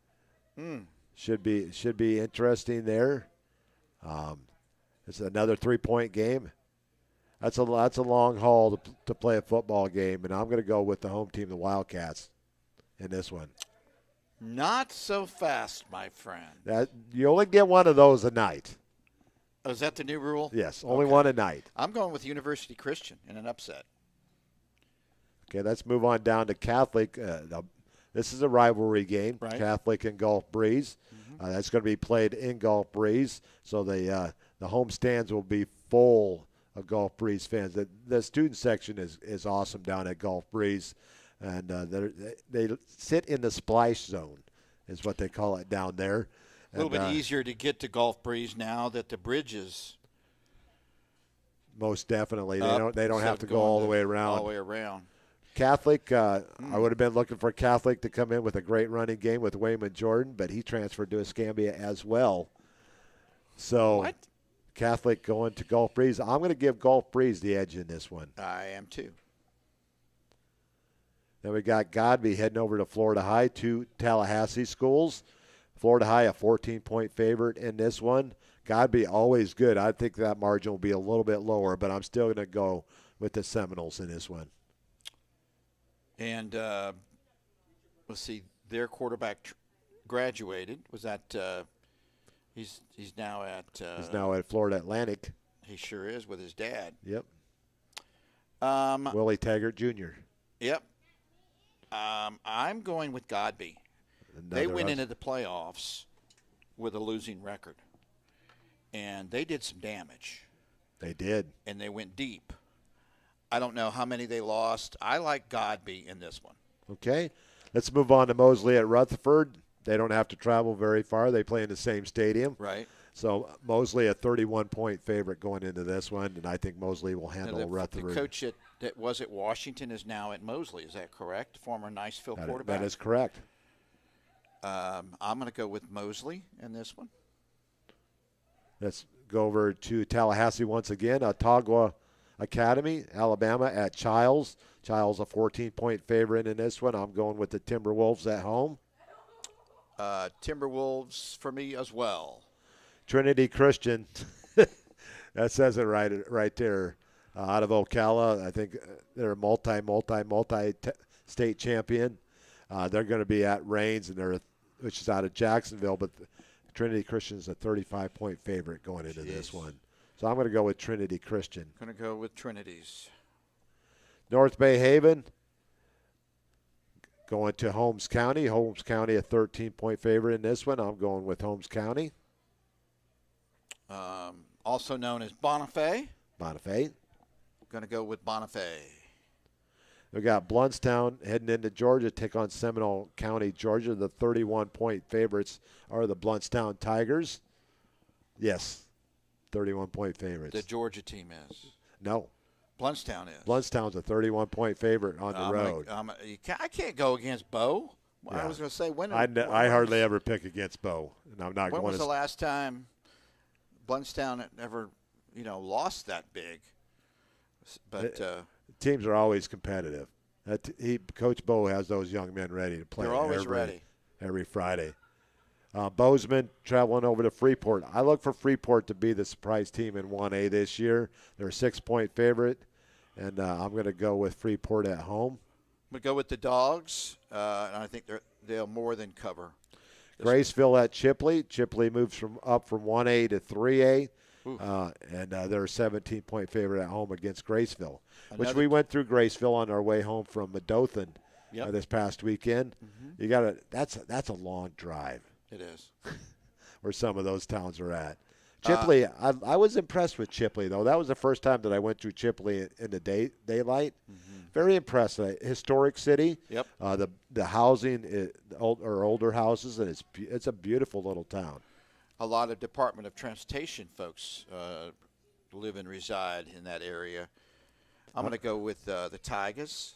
should be interesting there. It's another 3-point game. That's a long haul to play a football game, and I'm going to go with the home team, the Wildcats, in this one. Not so fast, my friend. You only get one of those a night. Oh, is that the new rule? Yes, only one a night. I'm going with University Christian in an upset. Okay, let's move on down to Catholic. This is a rivalry game, right. Catholic and Gulf Breeze. That's going to be played in Gulf Breeze, so the home stands will be full of Gulf Breeze fans. The student section is awesome down at Gulf Breeze, and they sit in the splash zone, is what they call it down there. A little bit easier to get to Gulf Breeze now that the bridge is most definitely. They don't have to go all the way around. All the way around. Catholic, I would have been looking for Catholic to come in with a great running game with Wayman Jordan, but he transferred to Escambia as well. So What? Catholic going to Gulf Breeze. I'm going to give Gulf Breeze the edge in this one. I am too. Then we got Godby heading over to Florida High, 2 Tallahassee schools. Florida High, a 14-point favorite in this one. Godby always good. I think that margin will be a little bit lower, but I'm still going to go with the Seminoles in this one. And let's see, their quarterback graduated. Was that he's now at he's now at Florida Atlantic. He sure is with his dad. Yep. Willie Taggart Jr. Yep. I'm going with Godby. They went into the playoffs with a losing record, and they did some damage. They did. And they went deep. I don't know how many they lost. I like Godby in this one. Okay. Let's move on to Mosley at Rutherford. They don't have to travel very far. They play in the same stadium. Right. So Mosley, a 31-point favorite going into this one, and I think Mosley will handle Rutherford. The coach that was at Washington is now at Mosley. Is that correct? Former Niceville quarterback? That is correct. I'm going to go with Mosley in this one. Let's go over to Tallahassee once again. Autauga Academy, Alabama at Childs. Childs a 14-point favorite in this one. I'm going with the Timberwolves at home. Timberwolves for me as well. Trinity Christian, that says it right there. Out of Ocala, I think they're a multi-state champion. They're going to be at Rains, which is out of Jacksonville, but Trinity Christian is a 35-point favorite going into this one. So I'm going to go with Trinity Christian. Going to go with Trinity's. North Bay Haven going to Holmes County. Holmes County a 13-point favorite in this one. I'm going with Holmes County. Also known as Bonifay. Bonifay. Going to go with Bonifay. We got Bluntstown heading into Georgia, take on Seminole County, Georgia. The 31-point favorites are the Bluntstown Tigers. Yes, 31-point favorites. The Georgia team is. No. Bluntstown is. Bluntstown's a 31-point favorite on the road. I can't go against Bo. Yeah. I was going to say, I hardly ever pick against Bo, and I'm not. When was the last time Bluntstown ever, lost that big? But teams are always competitive. Coach Bo has those young men ready to play. They're always ready. Every Friday. Bozeman traveling over to Freeport. I look for Freeport to be the surprise team in 1A this year. They're a 6-point favorite, and I'm going to go with Freeport at home. I'm going to go with the Dogs, and I think they'll more than cover. Graceville at Chipley. Chipley moves up from 1A to 3A. And they're a 17-point favorite at home against Graceville, which we went through Graceville on our way home from Dothan this past weekend. Mm-hmm. That's a long drive. It is. Where some of those towns are at. Chipley, I was impressed with Chipley, though. That was the first time that I went through Chipley in the daylight. Mm-hmm. Very impressed. Historic city. Yep. The housing are older houses, and it's a beautiful little town. A lot of Department of Transportation folks live and reside in that area. I'm going to go with the Tigers.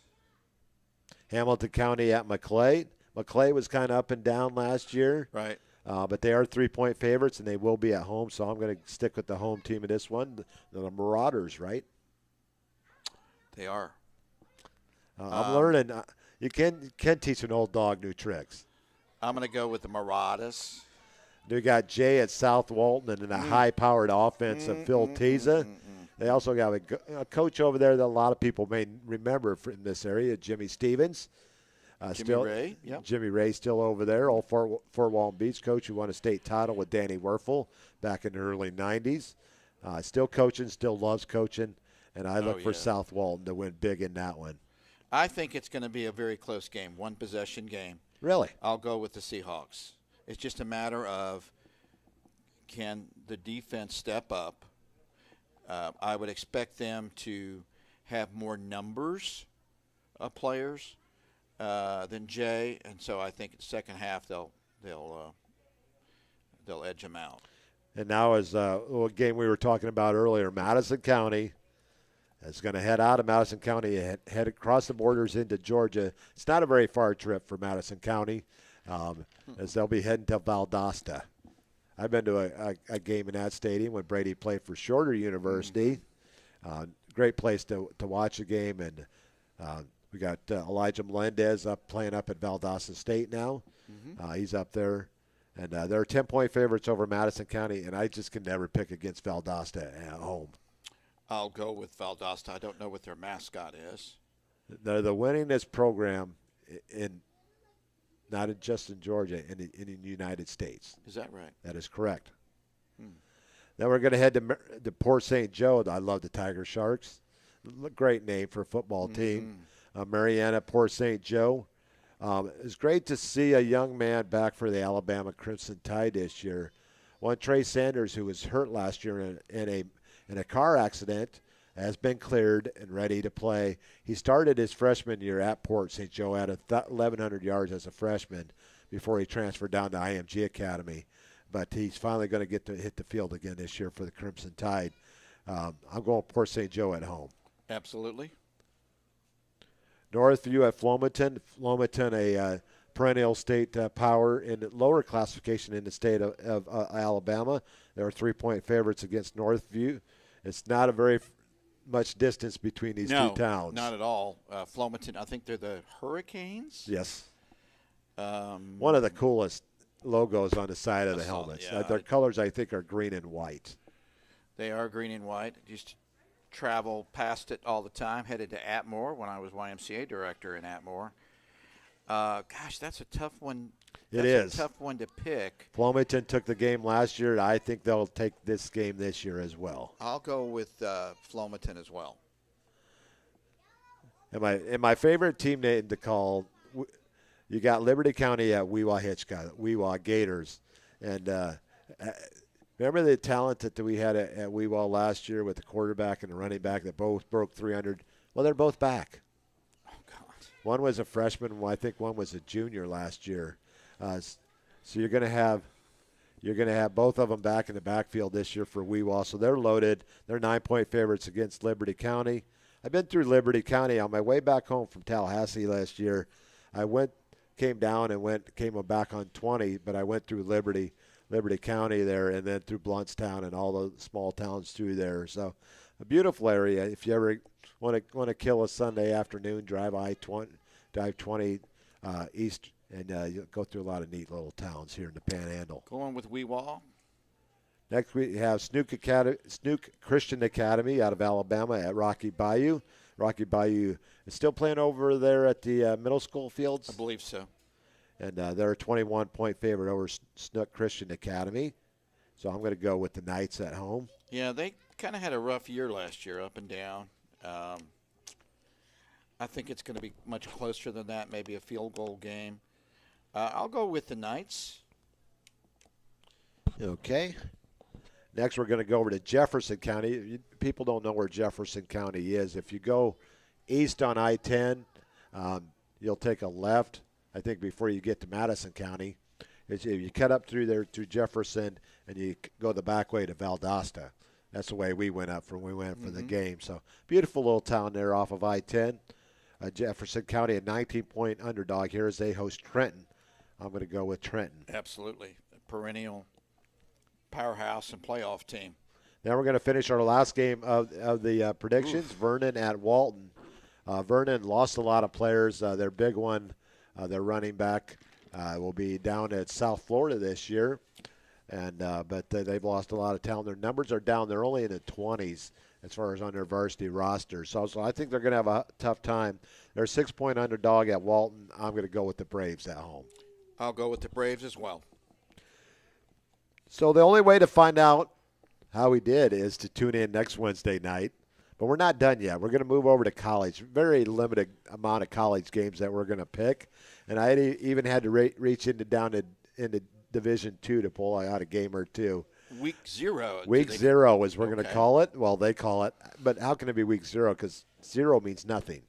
Hamilton County at Maclay. Maclay was kind of up and down last year. Right. But they are 3-point favorites, and they will be at home, so I'm going to stick with the home team in this one. The Marauders, right? They are. I'm learning. You can teach an old dog new tricks. I'm going to go with the Marauders. They got Jay at South Walton and then a high-powered offense of Phil Teza. They also got a coach over there that a lot of people may remember from this area, Jimmy Stevens. Ray, yep. Jimmy Ray still over there, old Fort Walton Beach coach who won a state title with Danny Werfel back in the early 90s. Still coaching, still loves coaching, and I look for South Walton to win big in that one. I think it's going to be a very close game, one-possession game. Really? I'll go with the Seahawks. It's just a matter of can the defense step up. I would expect them to have more numbers of players than Jay, and so I think the second half they'll edge them out. And now is a game we were talking about earlier. Madison County is going to head out of Madison County, head across the borders into Georgia. It's not a very far trip for Madison County, as they'll be heading to Valdosta. I've been to a game in that stadium when Brady played for Shorter University. Great place to watch a game, and we got Elijah Melendez playing up at Valdosta State now. He's up there. And they're 10-point favorites over Madison County, and I just can never pick against Valdosta at home. I'll go with Valdosta. I don't know what their mascot is. They're the winningest program not just in Georgia, in the United States. Is that right? That is correct. Then we're going to head to Port St. Joe. I love the Tiger Sharks. Great name for a football team. Mariana, Port St. Joe. It's great to see a young man back for the Alabama Crimson Tide this year. One, Trey Sanders, who was hurt last year in a car accident, has been cleared and ready to play. He started his freshman year at Port St. Joe at 1,100 yards as a freshman before he transferred down to IMG Academy. But he's finally going to get to hit the field again this year for the Crimson Tide. I'm going Port St. Joe at home. Absolutely. Northview at Flomaton. Flomaton, a perennial state power in the lower classification in the state of Alabama. They are 3-point favorites against Northview. It's not a very much distance between these two towns. Not at all. Flomaton, I think they're the Hurricanes. Yes. One of the coolest logos on the side of the helmets. Yeah, their colors, I think, are green and white. They are green and white. Used to travel past it all the time, headed to Atmore when I was YMCA director in Atmore. Gosh, that's a tough one. That's a tough one to pick. Flomaton took the game last year. I think they'll take this game this year as well. I'll go with Flomaton as well. And my favorite team name to call, you got Liberty County at Weewa-Hitchcock, Weewa Gators. And remember the talent that we had at Weewa last year with the quarterback and the running back that both broke 300? Well, they're both back. Oh, God. One was a freshman. I think one was a junior last year. So you're going to have both of them back in the backfield this year for Weewa. So they're loaded. They're 9-point favorites against Liberty County. I've been through Liberty County on my way back home from Tallahassee last year. I came down and came back on 20, but I went through Liberty County there, and then through Bluntstown and all the small towns through there. So a beautiful area. If you ever want to kill a Sunday afternoon, drive 20 east. And you'll go through a lot of neat little towns here in the Panhandle. Going with Weewa. Next we have Snook Christian Academy out of Alabama at Rocky Bayou. Rocky Bayou is still playing over there at the middle school fields. I believe so. And they're a 21-point favorite over Snook Christian Academy. So I'm going to go with the Knights at home. Yeah, they kind of had a rough year last year, up and down. I think it's going to be much closer than that, maybe a field goal game. I'll go with the Knights. Okay. Next, we're going to go over to Jefferson County. People don't know where Jefferson County is. If you go east on I-10, you'll take a left, I think, before you get to Madison County. If you cut up through there to Jefferson and you go the back way to Valdosta. That's the way we went up from when we went for the game. So beautiful little town there off of I-10. Jefferson County, a 19-point underdog here as they host Trenton. I'm going to go with Trenton. Absolutely. A perennial powerhouse and playoff team. Now we're going to finish our last game of the predictions. Vernon at Walton. Vernon lost a lot of players. Their big one, their running back, will be down at South Florida this year. and but they've lost a lot of talent. Their numbers are down. They're only in the 20s as far as on their varsity roster. So I think they're going to have a tough time. They're a 6-point underdog at Walton. I'm going to go with the Braves at home. I'll go with the Braves as well. So the only way to find out how we did is to tune in next Wednesday night. But we're not done yet. We're going to move over to college. Very limited amount of college games that we're going to pick. And I even had to reach down into Division II to pull out a game or two. Week 0. Week 0 is we're going to call it. Well, they call it. But how can it be week 0? Because 0 means nothing.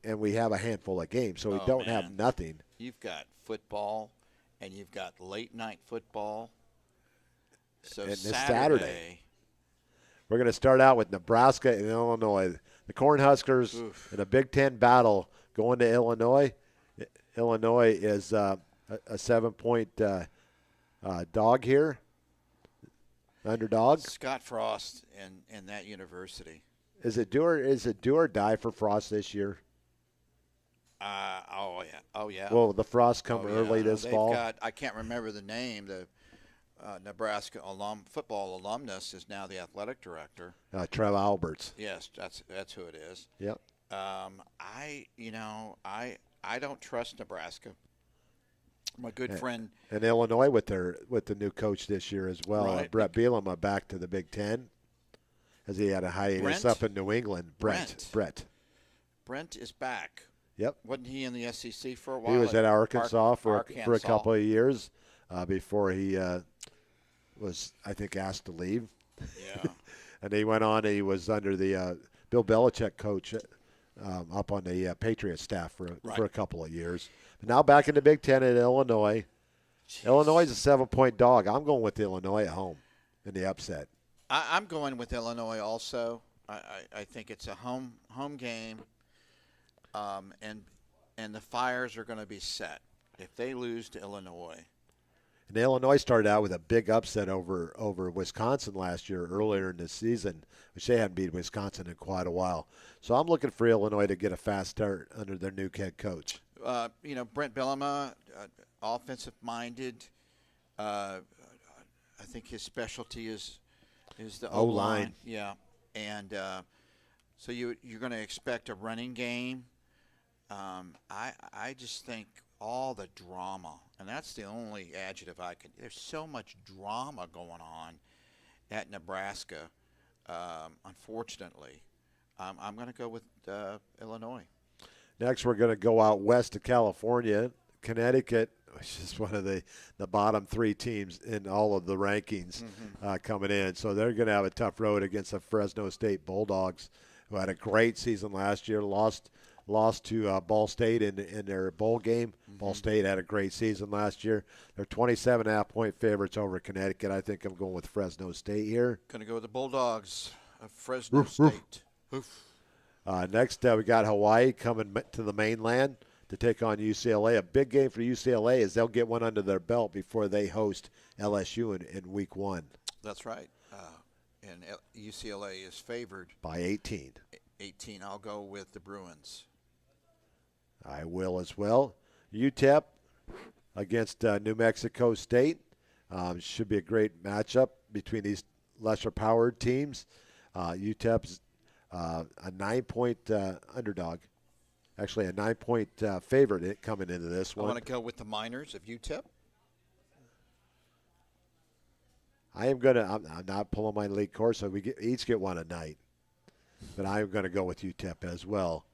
And we have a handful of games, so we don't have nothing. You've got football, and you've got late-night football. So and this Saturday. We're going to start out with Nebraska and Illinois. The Cornhuskers in a Big Ten battle going to Illinois. Illinois is a 7-point dog here, underdog. Scott Frost and that university. Is it do or die for Frost this year? Oh yeah. Will the Frost come early this fall? I can't remember the name. The Nebraska football alumnus is now the athletic director. Trev Alberts. Yes, that's who it is. Yep. I don't trust Nebraska. My good friend. And Illinois with the new coach this year as well. Right. Brett Bielema back to the Big Ten, as he had a hiatus up in New England. Brett is back. Yep. Wasn't he in the SEC for a while? He was at Arkansas for a couple of years before he was, I think, asked to leave. Yeah. And he went on. He was under the Bill Belichick coach up on the Patriots staff for a couple of years. But now back in the Big Ten at Illinois. Jeez. Illinois is a 7-point dog. I'm going with Illinois at home in the upset. I'm going with Illinois also. I think it's a home game, and the fires are going to be set if they lose to Illinois. And Illinois started out with a big upset over Wisconsin last year, earlier in the season, which they hadn't beat Wisconsin in quite a while. So I'm looking for Illinois to get a fast start under their new head coach. Brent Bielema, offensive-minded. I think his specialty is the O-line. Yeah, and so you're going to expect a running game. I just think all the drama, and that's the only adjective I can. There's so much drama going on at Nebraska. Unfortunately, I'm going to go with Illinois. Next, we're going to go out west to California. Connecticut, which is one of the bottom 3 teams in all of the rankings coming in. So they're going to have a tough road against the Fresno State Bulldogs, who had a great season last year, lost to Ball State in their bowl game. Ball State had a great season last year. They're 27.5-point favorites over Connecticut. I think I'm going with Fresno State here. Going to go with the Bulldogs of Fresno State. Next, we got Hawaii coming to the mainland to take on UCLA. A big game for UCLA is they'll get one under their belt before they host LSU in week 1. That's right. And UCLA is favored by 18. 18. I'll go with the Bruins. I will as well. UTEP against New Mexico State. Should be a great matchup between these lesser-powered teams. UTEP's a 9-point underdog. Actually, a 9-point favorite coming into this one. I want to go with the Miners of UTEP. I'm not pulling my league course, so we each get one a night. But I'm going to go with UTEP as well.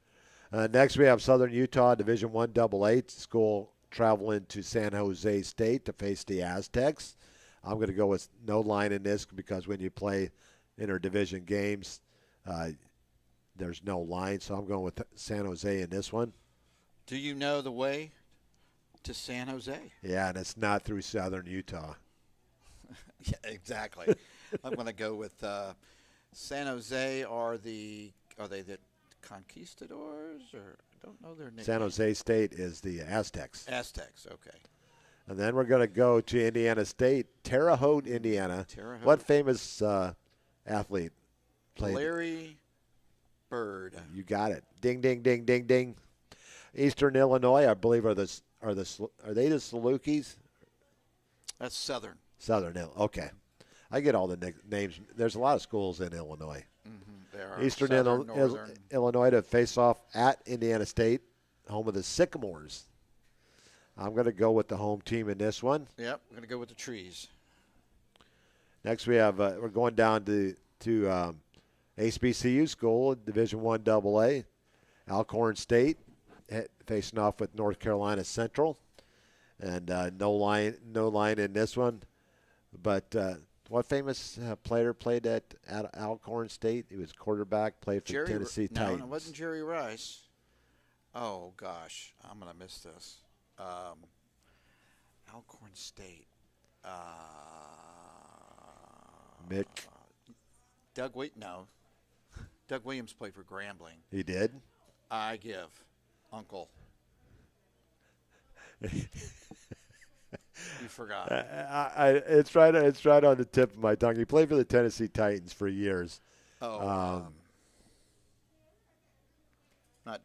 Next, we have Southern Utah Division I AA school traveling to San Jose State to face the Aztecs. I'm going to go with no line in this because when you play interdivision games, there's no line. So I'm going with San Jose in this one. Do you know the way to San Jose? Yeah, and it's not through Southern Utah. Yeah, exactly. I'm going to go with San Jose. Are they the Conquistadors, or I don't know their name? San Jose State is the Aztecs. Aztecs, okay. And then we're going to go to Indiana State, Terre Haute, Indiana. Terre Haute. What famous athlete played? Larry Bird. You got it. Ding, ding, ding, ding, ding. Eastern Illinois, I believe, are they the Salukis? That's Southern. Southern Illinois. Okay. I get all the names. There's a lot of schools in Illinois. There are Eastern Southern, Northern. Illinois to face off at Indiana State, home of the Sycamores. I'm going to go with the home team in this one. Yep, we're going to go with the Trees. Next, we have we're going down to HBCU school, Division I AA, Alcorn State, facing off with North Carolina Central, and no line in this one. But what famous player played at Alcorn State? He was quarterback, played for Tennessee Titans. No, it wasn't Jerry Rice. Oh gosh, I'm going to miss this. Alcorn State. Mick. Doug Williams played for Grambling. He did? I give Uncle. You forgot. It's right on the tip of my tongue. He played for the Tennessee Titans for years. Not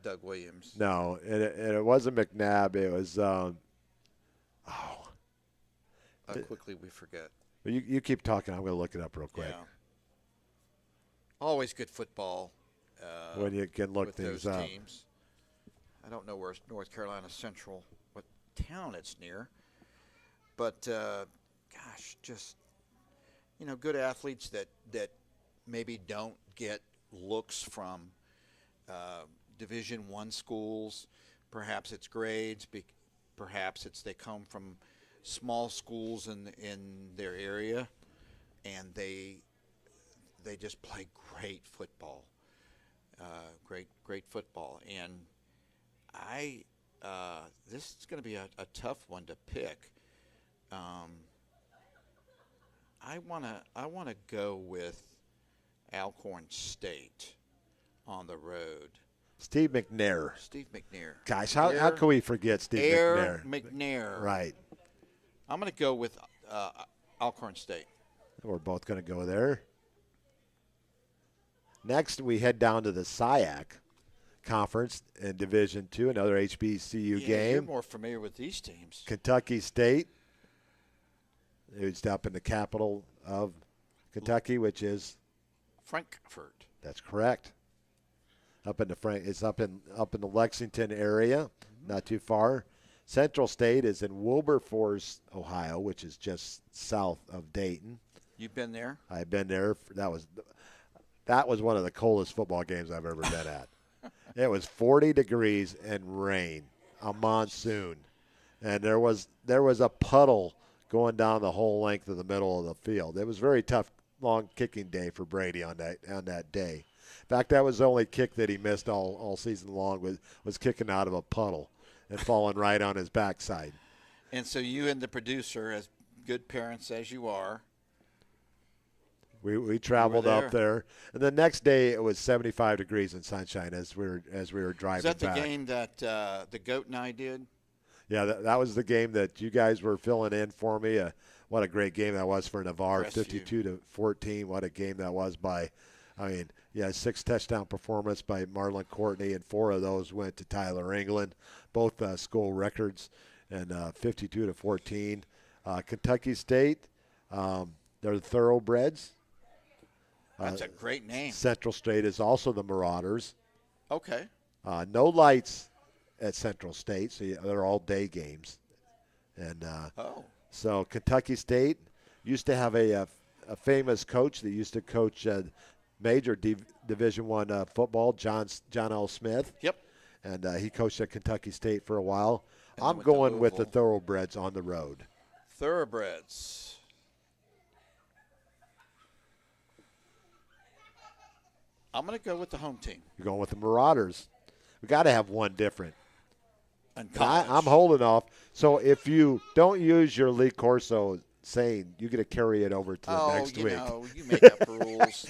Doug Williams. No, and it wasn't McNabb. It was quickly we forget. You keep talking. I'm going to look it up real quick. Yeah. Always good football. When you can look with things those up. Teams. I don't know where North Carolina Central, what town it's near. But, gosh, just, good athletes that maybe don't get looks from Division I schools. Perhaps it's grades. Perhaps it's they come from small schools in their area, and they just play great football. Great football. And this is going to be a tough one to pick. I want to go with Alcorn State on the road. Steve McNair. Gosh, how can we forget Steve McNair? Right. I'm going to go with Alcorn State. We're both going to go there. Next, we head down to the SIAC Conference in Division II, another HBCU game. You're more familiar with these teams. Kentucky State, who's up in the capital of Kentucky, which is Frankfort. That's correct. It's up in the Lexington area, not too far. Central State is in Wilberforce, Ohio, which is just south of Dayton. You've been there? I've been there. That was one of the coldest football games I've ever been at. It was 40 degrees and rain, a monsoon, and there was a puddle going down the whole length of the middle of the field. It was a very tough, long kicking day for Brady on that day. In fact, that was the only kick that he missed all season long was kicking out of a puddle and falling right on his backside. And so you and the producer, as good parents as you are, we traveled up there, and the next day it was 75 degrees and sunshine as we were driving back. Is that the game that the Goat and I did? Yeah, that was the game that you guys were filling in for me. What a great game that was for Navarre, 52-14. What a game that was by, 6 touchdown performance by Marlon Courtney, and 4 of those went to Tyler England, both school records, and 52-14. Kentucky State, they're the Thoroughbreds. That's a great name. Central State is also the Marauders. Okay. No lights at Central State, so they're all day games. And so Kentucky State used to have a famous coach that used to coach major Division I football, John L. Smith. Yep. And he coached at Kentucky State for a while. I'm going with the Thoroughbreds on the road. Thoroughbreds. I'm going to go with the home team. You're going with the Marauders. We got to have one different. And I'm holding off. So if you don't use your Lee Corso saying, you get to carry it over to the next week. You make up rules.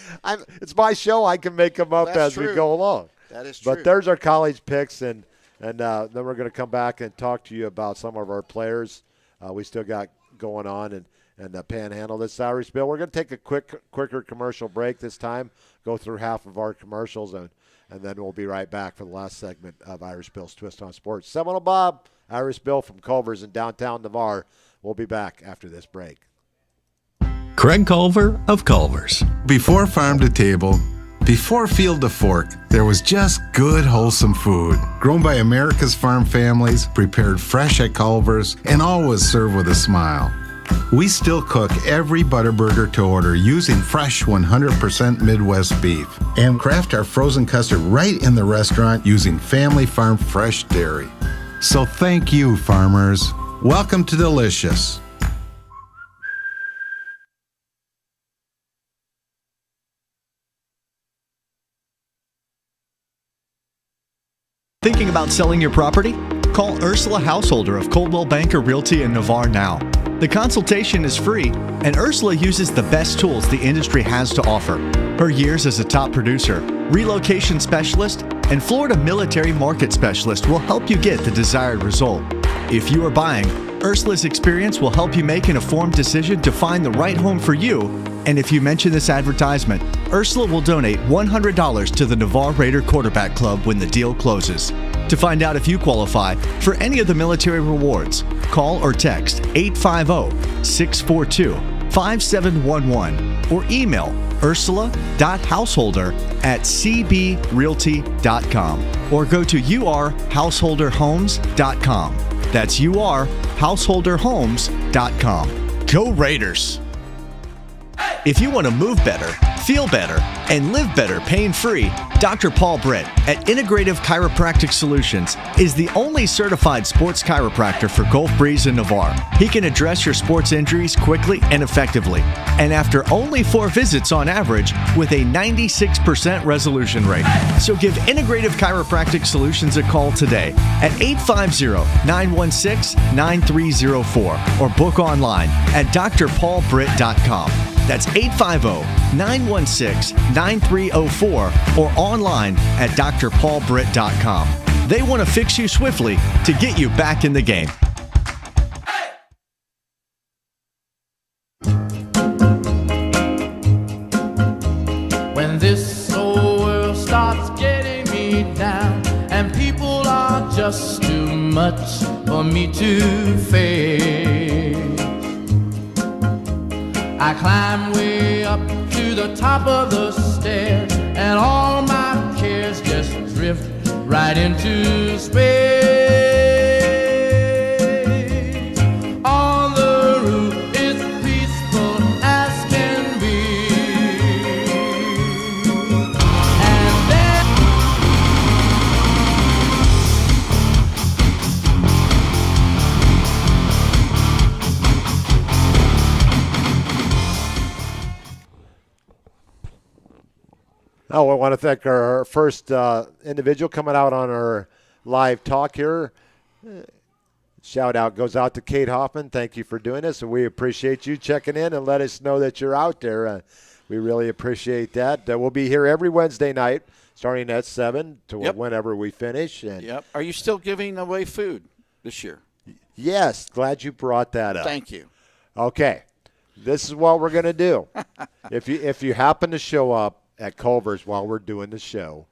It's my show. I can make them up as we go along. That is true. But there's our college picks, and then we're going to come back and talk to you about some of our players we still got going on and panhandle this Irish Bill. We're going to take a quicker commercial break this time, go through half of our commercials, and then we'll be right back for the last segment of Irish Bill's Twist on Sports. Seminole Bob, Irish Bill from Culver's in downtown Navarre. We'll be back after this break. Craig Culver of Culver's. Before farm to table, before field to fork, there was just good, wholesome food. Grown by America's farm families, prepared fresh at Culver's, and always served with a smile. We still cook every Butterburger to order using fresh 100% Midwest beef and craft our frozen custard right in the restaurant using family farm fresh dairy. So thank you, farmers. Welcome to Delicious. Thinking about selling your property? Call Ursula Householder of Coldwell Banker Realty in Navarre now. The consultation is free, and Ursula uses the best tools the industry has to offer. Her years as a top producer, relocation specialist, and Florida military market specialist will help you get the desired result. If you are buying, Ursula's experience will help you make an informed decision to find the right home for you. And if you mention this advertisement, Ursula will donate $100 to the Navarre Raider Quarterback Club when the deal closes. To find out if you qualify for any of the military rewards, call or text 850-642-5711 or email ursula.householder@cbrealty.com or go to urhouseholderhomes.com. That's urhouseholderhomes.com. Go Raiders! If you want to move better, feel better, and live better pain-free, Dr. Paul Britt at Integrative Chiropractic Solutions is the only certified sports chiropractor for Gulf Breeze and Navarre. He can address your sports injuries quickly and effectively, and after only 4 visits on average with a 96% resolution rate. So give Integrative Chiropractic Solutions a call today at 850-916-9304 or book online at drpaulbritt.com. That's 850-916-9304 or online at drpaulbritt.com. They want to fix you swiftly to get you back in the game. When this old world starts getting me down and people are just too much for me to face, I climb way up to the top of the stairs and all my cares just drift right into space. On the roof it's peaceful as can be. And then Oh, I want to thank our first individual coming out on our live talk here. Shout out goes out to Kate Hoffman. Thank you for doing this, and we appreciate you checking in and let us know that you're out there. We really appreciate that. We'll be here every Wednesday night, starting at 7 to whenever we finish. And Are you still giving away food this year? Yes, glad you brought that up. Thank you. Okay, this is what we're going to do. If you happen to show up at Culver's while we're doing the show,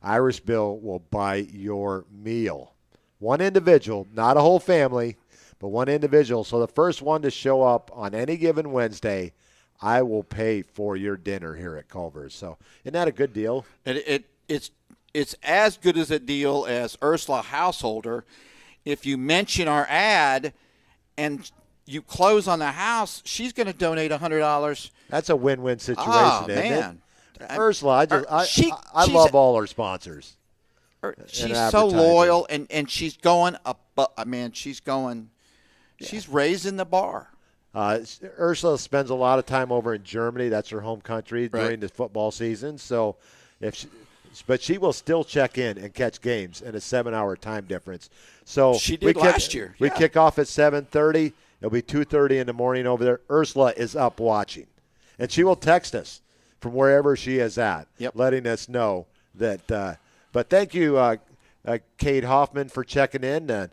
Irish Bill will buy your meal. One individual, not a whole family, but one individual. So the first one to show up on any given Wednesday, I will pay for your dinner here at Culver's. So isn't that a good deal? It's as good as a deal as Ursula Householder. If you mention our ad and you close on the house, she's going to donate $100. That's a win-win situation, isn't man. it? Ursula, I love all our sponsors. She's so loyal, and she's going up. Man, she's raising the bar. Ursula spends a lot of time over in Germany. That's her home country during the football season. So, but she will still check in and catch games in a 7-hour time difference. So she did last year. We kick off at 7:30. It'll be 2:30 in the morning over there. Ursula is up watching, and she will text us from wherever she is at, letting us know that. But thank you, Kate Hoffman, for checking in, and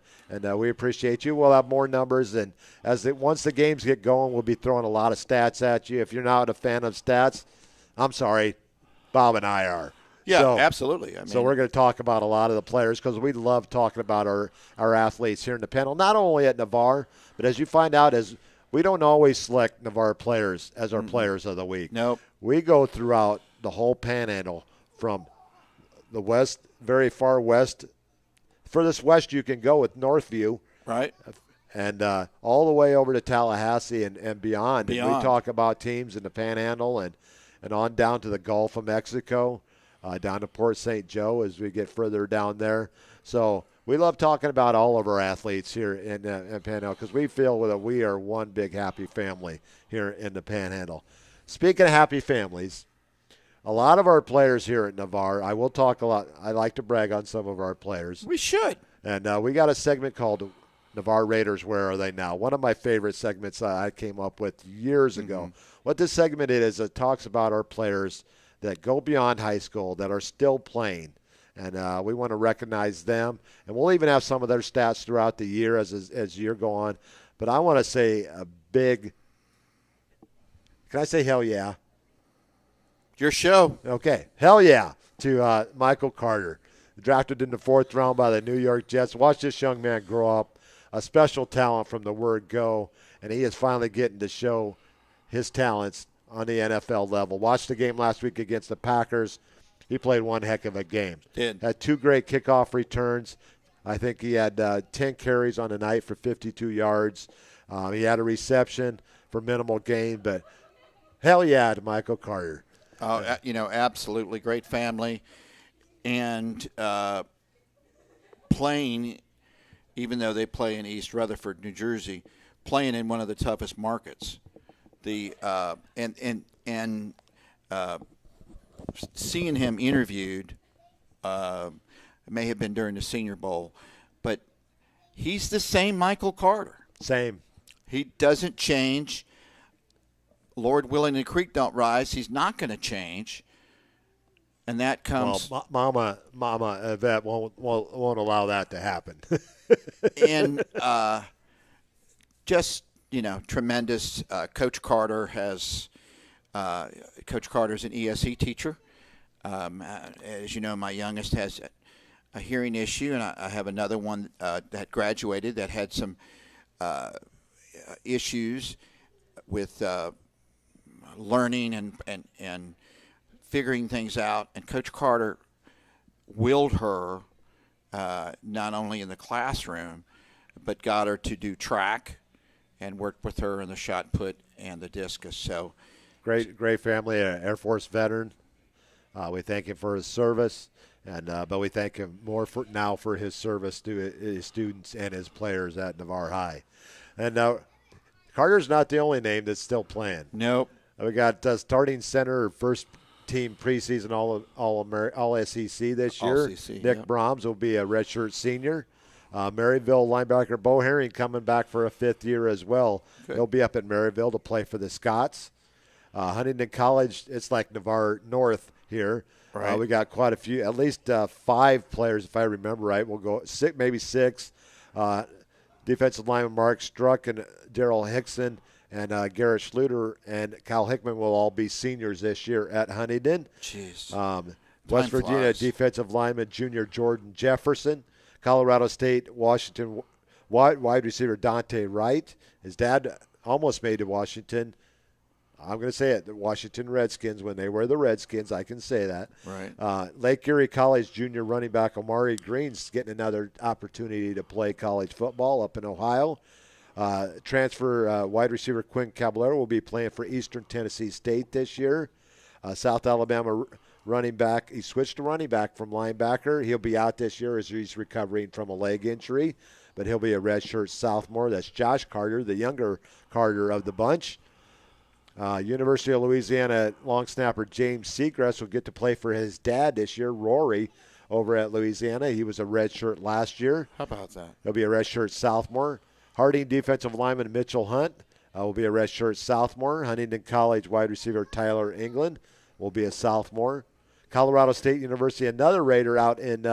we appreciate you. We'll have more numbers, and once the games get going, we'll be throwing a lot of stats at you. If you're not a fan of stats, I'm sorry, Bob and I are. Yeah, so, absolutely. So we're going to talk about a lot of the players because we love talking about our athletes here in the panel, not only at Navarre, but as you find out as we don't always select Navarre players as our players of the week. Nope. We go throughout the whole Panhandle from the west, very far west. Furthest west you can go with Northview. Right. And all the way over to Tallahassee and beyond. And we Beyond. talk about teams in the Panhandle and on down to the Gulf of Mexico, down to Port St. Joe as we get further down there. So we love talking about all of our athletes here in Panhandle because we feel that we are one big happy family here in the Panhandle. Speaking of happy families, a lot of our players here at Navarre, I will talk a lot. I like to brag on some of our players. We should. And we got a segment called Navarre Raiders, Where Are They Now? One of my favorite segments I came up with years ago. What this segment is, it talks about our players that go beyond high school that are still playing. And we want to recognize them. And we'll even have some of their stats throughout the year as year go on. But I want to say a big, can I say hell yeah? Your show. Okay. Hell yeah to Michael Carter, drafted in the 4th round by the New York Jets. Watch this young man grow up, a special talent from the word go, and he is finally getting to show his talents on the NFL level. Watched the game last week against the Packers. He played one heck of a game. Did. Had 2 great kickoff returns. I think he had 10 carries on the night for 52 yards. He had a reception for minimal gain, but hell yeah to Michael Carter. Absolutely great family, and playing, even though they play in East Rutherford, New Jersey, playing in one of the toughest markets. Seeing him interviewed, it may have been during the Senior Bowl, but he's the same Michael Carter. Same. He doesn't change. Lord willing, the creek don't rise. He's not going to change, and that comes. Well, Mama Yvette won't allow that to happen. And just tremendous. Coach Carter has. Coach Carter's an ESE teacher. As you know, my youngest has a hearing issue, and I have another one that graduated that had some issues with. Learning and figuring things out, and Coach Carter willed her not only in the classroom, but got her to do track and worked with her in the shot put and the discus. So great family, Air Force veteran. We thank him for his service, but we thank him more for his service to his students and his players at Navarre High. And Carter's not the only name that's still playing. Nope. We got starting center, first team preseason all SEC this year. All-SEC, Nick yep. Brahms will be a redshirt senior. Maryville linebacker Bo Herring coming back for a 5th year as well. Good. He'll be up at Maryville to play for the Scots. Huntington College, it's like Navarre North here. Right. We got quite a few, at least 5 players, if I remember right. We'll go 6, maybe 6. Defensive lineman Mark Struck and Daryl Hickson and Garrett Schluter and Kyle Hickman will all be seniors this year at Huntington. Jeez. West Virginia flies. defensive lineman junior Jordan Jefferson. Colorado State, Washington wide receiver Dante Wright. His dad almost made it Washington. I'm going to say it, the Washington Redskins, when they were the Redskins, I can say that. Right. Lake Erie College junior running back Amari Green's getting another opportunity to play college football up in Ohio. Transfer wide receiver Quinn Caballero will be playing for Eastern Tennessee State this year. South Alabama running back, he switched to running back from linebacker. He'll be out this year as he's recovering from a leg injury, but he'll be a redshirt sophomore. That's Josh Carter, the younger Carter of the bunch. University of Louisiana long snapper James Seagrass will get to play for his dad this year, Rory, over at Louisiana. He was a redshirt last year. How about that? He'll be a redshirt sophomore. Harding defensive lineman Mitchell Hunt will be a redshirt sophomore. Huntington College wide receiver Tyler England will be a sophomore. Colorado State University, another Raider out in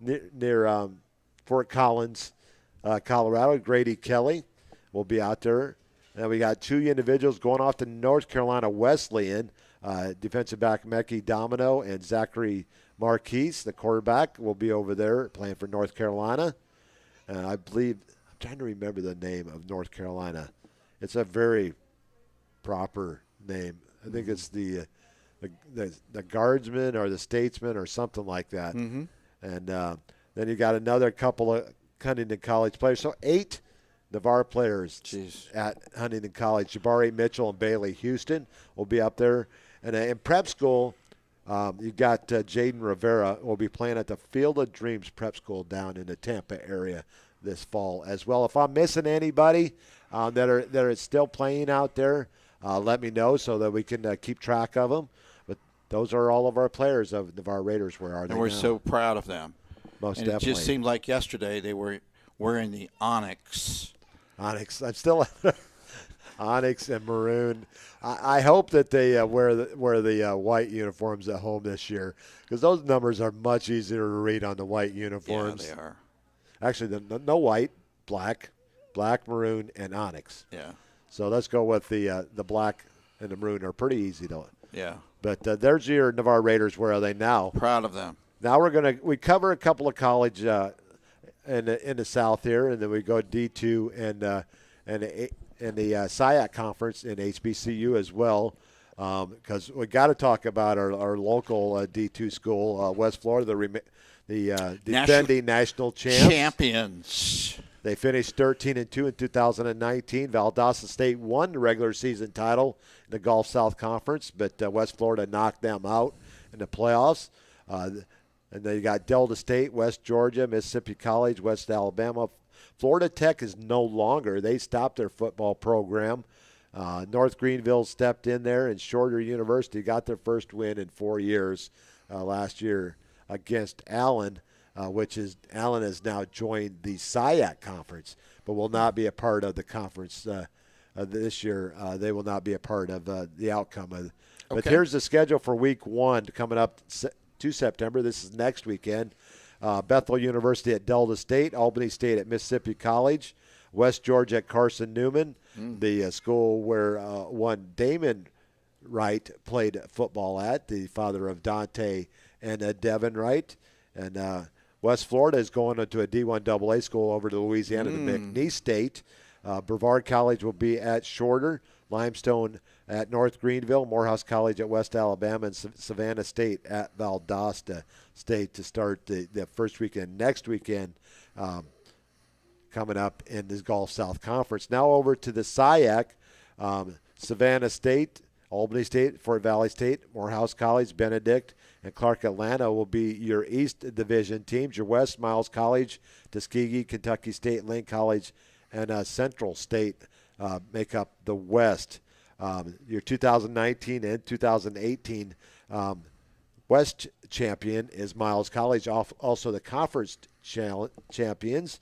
near Fort Collins, Colorado. Grady Kelly will be out there. And we got 2 individuals going off to North Carolina Wesleyan. Defensive back Mekhi Domino and Zachary Marquise, the quarterback, will be over there playing for North Carolina. I believe trying to remember the name of North Carolina. It's a very proper name. I think it's the Guardsman or the Statesman or something like that. Mm-hmm. And then you got another couple of Huntington College players. So 8 Navarre players at Huntington College. Jabari Mitchell and Bailey Houston will be up there. And in prep school, you got Jaden Rivera will be playing at the Field of Dreams Prep School down in the Tampa area this fall as well. If I'm missing anybody that are still playing out there, let me know so that we can keep track of them. But those are all of our players of Navarre Raiders. Where are they? And we're now? so proud of them. Most and definitely. It just seemed like yesterday they were wearing the Onyx. Onyx. I'm still Onyx and maroon. I hope that they wear the white uniforms at home this year, because those numbers are much easier to read on the white uniforms. Yeah, they are. Actually, no white, black, maroon, and Onyx. Yeah. So let's go with the black and the maroon are pretty easy to. Yeah. But there's your Navarre Raiders. Where are they now? Proud of them. Now we cover a couple of college in the South here, and then we go D2 and the SIAC conference in HBCU as well, because we got to talk about our local D2 school, West Florida, the defending national champions. They finished 13-2 in 2019. Valdosta State won the regular season title in the Gulf South Conference, but West Florida knocked them out in the playoffs. And then you got Delta State, West Georgia, Mississippi College, West Alabama. Florida Tech is no longer. They stopped their football program. North Greenville stepped in there, and Shorter University got their first win in 4 years last year against Allen, Allen has now joined the SIAC conference, but will not be a part of the conference this year. They will not be a part of the outcome. But here's the schedule for week 1 coming up to September. This is next weekend. Bethel University at Delta State, Albany State at Mississippi College, West Georgia at Carson Newman, the school where one Damon Wright played football at, the father of Dante and Devin Wright. And West Florida is going into a D1 AA school over to Louisiana, to McNeese State. Brevard College will be at Shorter, Limestone at North Greenville, Morehouse College at West Alabama, and Savannah State at Valdosta State to start the first weekend. Next weekend coming up in the Gulf South Conference. Now over to the SIAC, Savannah State, Albany State, Fort Valley State, Morehouse College, Benedict, and Clark Atlanta will be your East Division teams. Your West, Miles College, Tuskegee, Kentucky State, Lane College, and Central State make up the West. Your 2019 and 2018 West champion is Miles College, also the conference champions.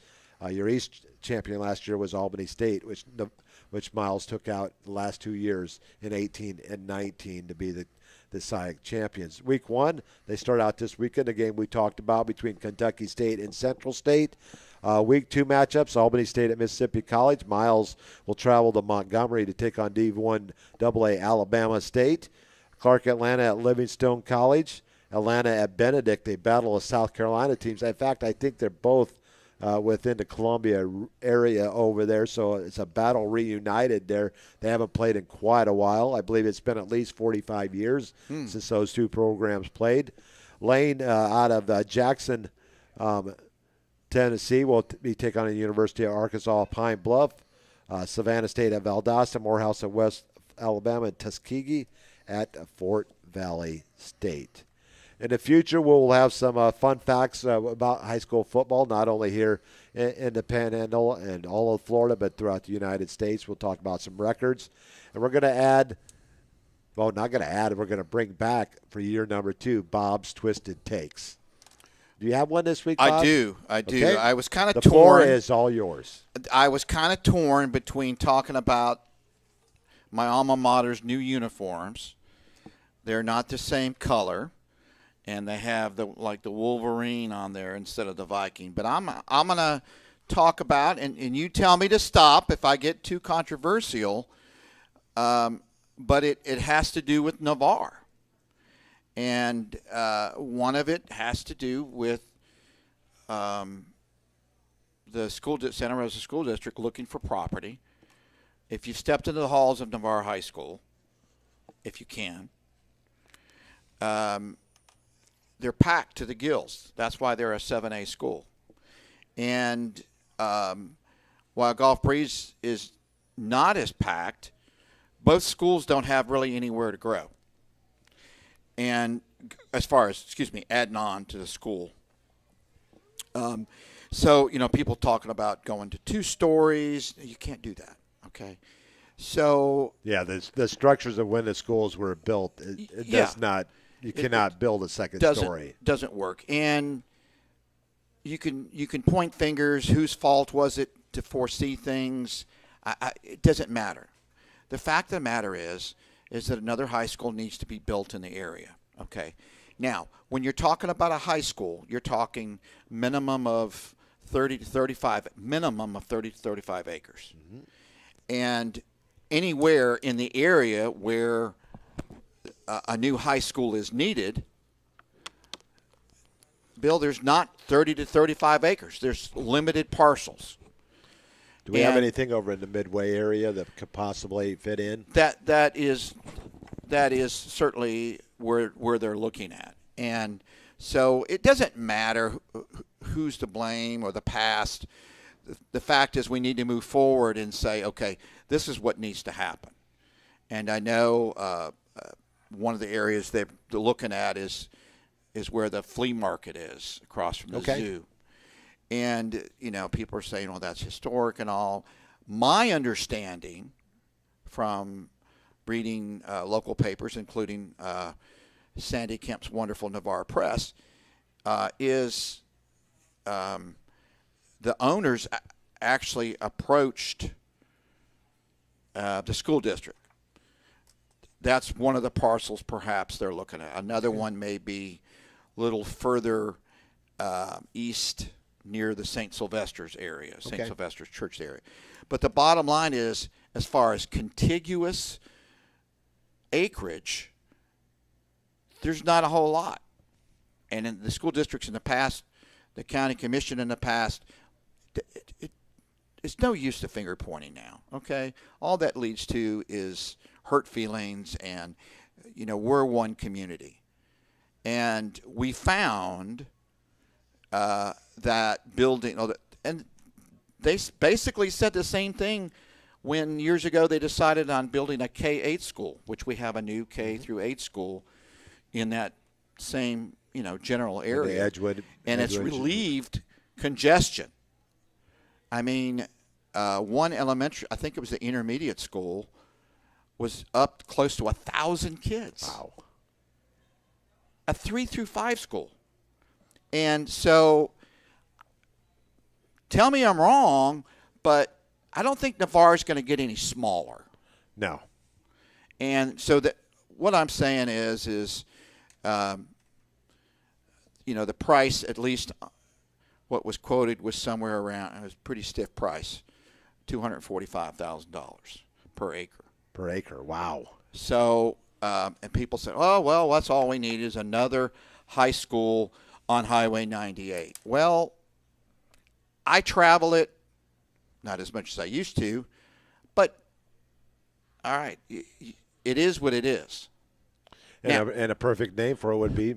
Your East champion last year was Albany State, which Miles took out the last 2 years in 18 and 19 to be the SIAC champions. Week 1, they start out this weekend, a game we talked about between Kentucky State and Central State. Week 2 matchups, Albany State at Mississippi College. Miles will travel to Montgomery to take on D1 AA Alabama State. Clark Atlanta at Livingstone College. Atlanta at Benedict. They battle the South Carolina teams. In fact, I think they're both within the Columbia area over there, so it's a battle reunited there. They haven't played in quite a while. I believe it's been at least 45 years since those two programs played. Lane out of Jackson, Tennessee will be taking on the University of Arkansas Pine Bluff. Savannah State at Valdosta, Morehouse at West Alabama, and Tuskegee at Fort Valley State. In the future, we'll have some fun facts about high school football, not only here in the Panhandle and all of Florida, but throughout the United States. We'll talk about some records. And we're going to add, well, not going to add, we're going to bring back for year number 2, Bob's Twisted Takes. Do you have one this week, Bob? I do. Okay. I was kind of torn. The floor is all yours. I was kind of torn between talking about my alma mater's new uniforms. They're not the same color, and they have the Wolverine on there instead of the Viking. But I'm gonna talk about, and you tell me to stop if I get too controversial. But it has to do with Navarre. And one of it has to do with the Santa Rosa School District looking for property. If you've stepped into the halls of Navarre High School, if you can, they're packed to the gills. That's why they're a 7A school. And while Gulf Breeze is not as packed, both schools don't have really anywhere to grow. And as far as, adding on to the school. So, people talking about going to 2 stories. You can't do that, okay? So yeah, the structures of when the schools were built, it does not. You cannot build a second story. Doesn't work, and you can point fingers. Whose fault was it to foresee things? It doesn't matter. The fact of the matter is that another high school needs to be built in the area. Okay, now when you're talking about a high school, you're talking minimum of 30 to 35 acres, and anywhere in the area where a new high school is needed, Bill, there's not 30 to 35 acres. There's limited parcels. Do we have anything over in the Midway area that could possibly fit in? That is certainly where they're looking at. And so it doesn't matter who's to blame or the past. The fact is we need to move forward and say, okay, this is what needs to happen. And I know one of the areas they're looking at is where the flea market is across from the zoo. And, people are saying, well, that's historic and all. My understanding from reading local papers, including Sandy Kemp's wonderful Navarre Press, is the owners actually approached the school district. That's one of the parcels perhaps they're looking at. Another one may be a little further east near the St. Sylvester's area, St. Sylvester's Church area. But the bottom line is, as far as contiguous acreage, there's not a whole lot. And in the school districts in the past, the county commission in the past, it's no use to finger pointing now, okay? All that leads to is hurt feelings, and, we're one community. And we found that building, and they basically said the same thing when years ago they decided on building a K-8 school, which we have a new K through 8 school in that same, general area. Edgewood. It's relieved congestion. I mean, one elementary, I think it was the intermediate school, was up close to 1,000 kids. Wow. A 3 through 5 school. And so, tell me I'm wrong, but I don't think Navarre is going to get any smaller. No. And so what I'm saying is the price, at least what was quoted, was somewhere around, it was a pretty stiff price, $245,000 per acre. Per acre, wow. So, and people said, oh, well, that's all we need is another high school on Highway 98. Well, I travel it, not as much as I used to, but all right, it is what it is. And a perfect name for it would be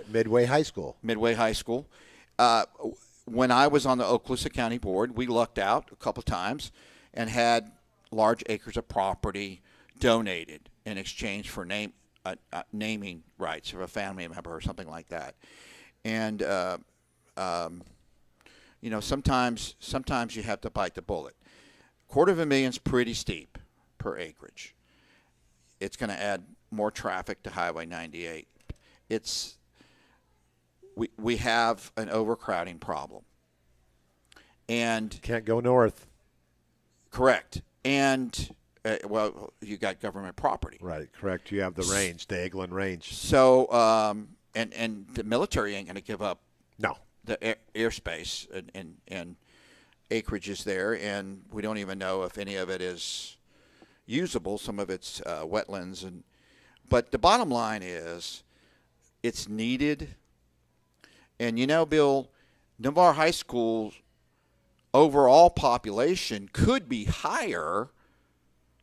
Midway High School. Midway High School. When I was on the Okaloosa County Board, we lucked out a couple times and had large acres of property donated in exchange for naming rights of a family member or something like that. And sometimes you have to bite the bullet. $250,000's pretty steep per acreage. It's going to add more traffic to Highway 98. We have an overcrowding problem. And can't go north. Correct. And you got government property. Right, correct. You have the range, the Eglin Range. So and the military ain't going to give up the airspace and acreage is there, and we don't even know if any of it is usable. Some of it's wetlands, but the bottom line is it's needed. And Bill, Navarre High School overall population could be higher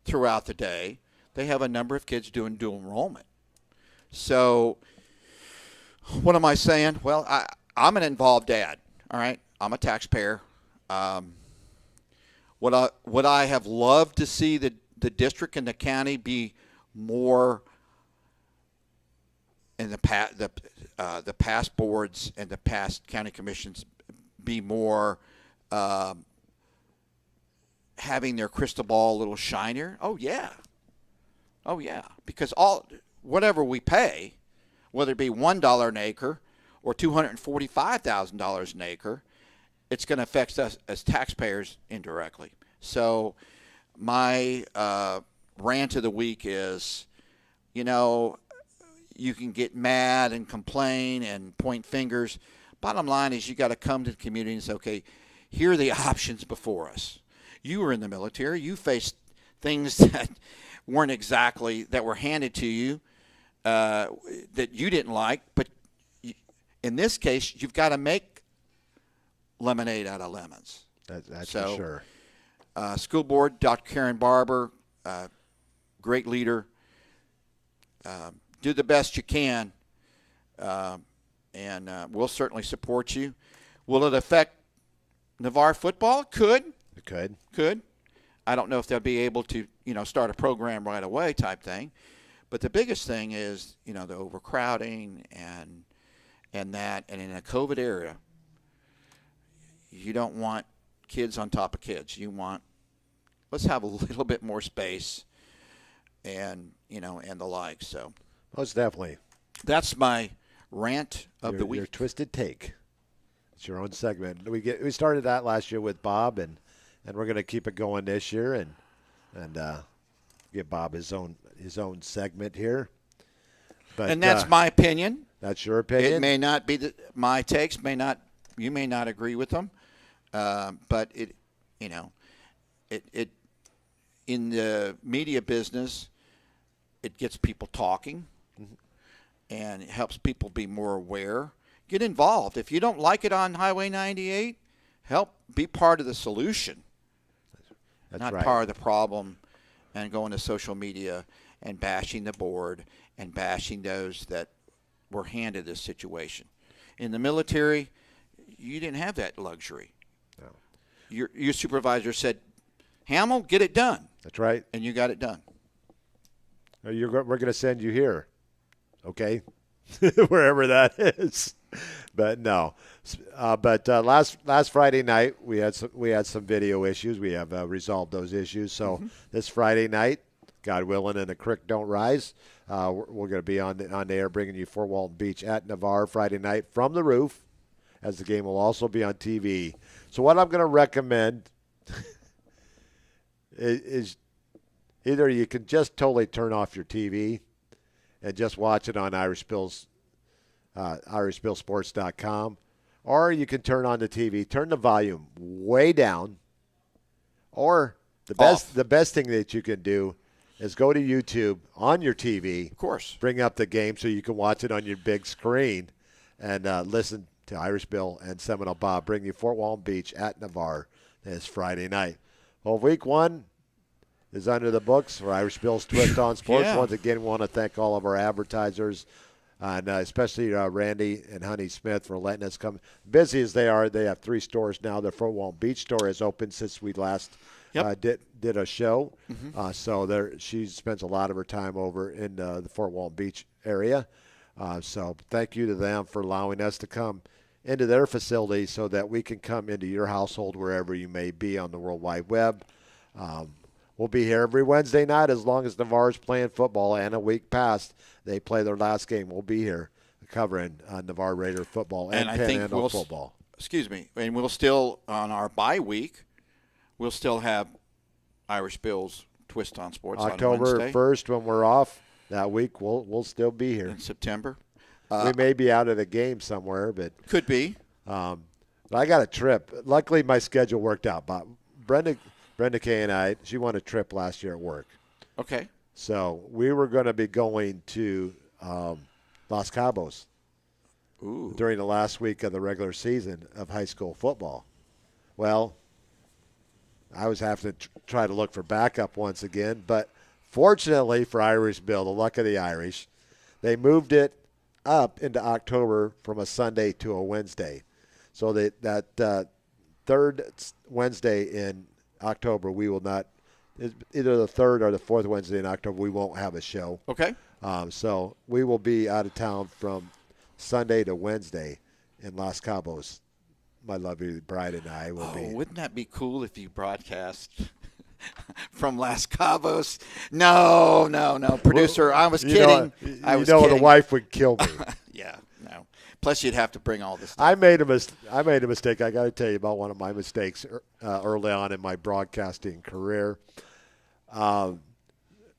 throughout the day, they have a number of kids doing dual enrollment. So what am I saying? Well, I'm an involved dad, all right? I'm a taxpayer. Would I have loved to see the district and the county be more in the past boards and the past county commissions be more having their crystal ball a little shinier? Oh yeah, because whatever we pay, whether it be $1 an acre or $245,000 an acre, it's going to affect us as taxpayers indirectly. So my rant of the week is, you can get mad and complain and point fingers. Bottom line is you got to come to the community and say, okay, here are the options before us. You were in the military. You faced things that weren't exactly, that were handed to you that you didn't like. But in this case, you've got to make lemonade out of lemons. That's for sure. School board, Dr. Karen Barber, great leader. Do the best you can, and we'll certainly support you. Will it affect Navarre football? It could. I don't know if they'll be able to, start a program right away type thing. But the biggest thing is, the overcrowding and that. And in a COVID era, you don't want kids on top of kids. You want, let's have a little bit more space and, and the like. So most definitely. That's my rant of the week. Your twisted take. It's your own segment. We started that last year with Bob, and we're going to keep it going this year and give Bob his own segment here. But, and that's my opinion. That's your opinion. It may not be my takes. You may not agree with them, but it in the media business, it gets people talking, and it helps people be more aware. Get involved. If you don't like it on Highway 98, help be part of the solution. That's not right. part of the problem, and going to social media and bashing the board and bashing those that were handed this situation. In the military, you didn't have that luxury. No. Your supervisor said, Hamill, get it done. That's right. And you got it done. We're going to send you here, okay? Wherever that is. But no. Last Friday night we had some video issues. We have resolved those issues. So this Friday night, God willing, and the creek don't rise, we're going to be on the air bringing you Fort Walton Beach at Navarre Friday night from the roof, as the game will also be on TV. So what I'm going to recommend is either you can just totally turn off your TV and just watch it on irishbillsports.com, or you can turn on the TV, turn the volume way down, or the best thing that you can do is go to YouTube on your TV. Of course. Bring up the game so you can watch it on your big screen and listen to Irish Bill and Seminole Bob bring you Fort Walton Beach at Navarre this Friday night. Well, week one is under the books for Irish Bill's Twist on Sports. Yeah. Once again, we want to thank all of our advertisers, and especially Randy and Honey Smith for letting us come. Busy as they are, they have 3 stores now. The Fort Walton Beach store is open since we last did a show. So she spends a lot of her time over in the Fort Walton Beach area. So thank you to them for allowing us to come into their facility so that we can come into your household wherever you may be on the World Wide Web. We'll be here every Wednesday night as long as Navarre's playing football, and a week past they play their last game. We'll be here covering Navarre Raider football and Panhandle football. And we'll still, on our bye week, we'll still have Irish Bill's Twist on Sports October on Wednesday. 1st, when we're off that week, we'll still be here. In September. We may be out of the game somewhere, but could be. But I got a trip. Luckily, my schedule worked out. But Brenda Kay and I, she won a trip last year at work. Okay. So we were going to be going to Los Cabos during the last week of the regular season of high school football. Well, I was having to try to look for backup once again. But fortunately for Irish Bill, the luck of the Irish, they moved it up into October from a Sunday to a Wednesday. So that third Wednesday in October, we will not, either the third or the fourth Wednesday in October, we won't have a show. Okay. So we will be out of town from Sunday to Wednesday in Los Cabos. My lovely bride and I will be. Wouldn't that be cool if you broadcast from Las Cabos? No. Producer, I was kidding. The wife would kill me. Yeah, no. Plus, you'd have to bring all this stuff. I made a mistake. I got to tell you about one of my mistakes early on in my broadcasting career. The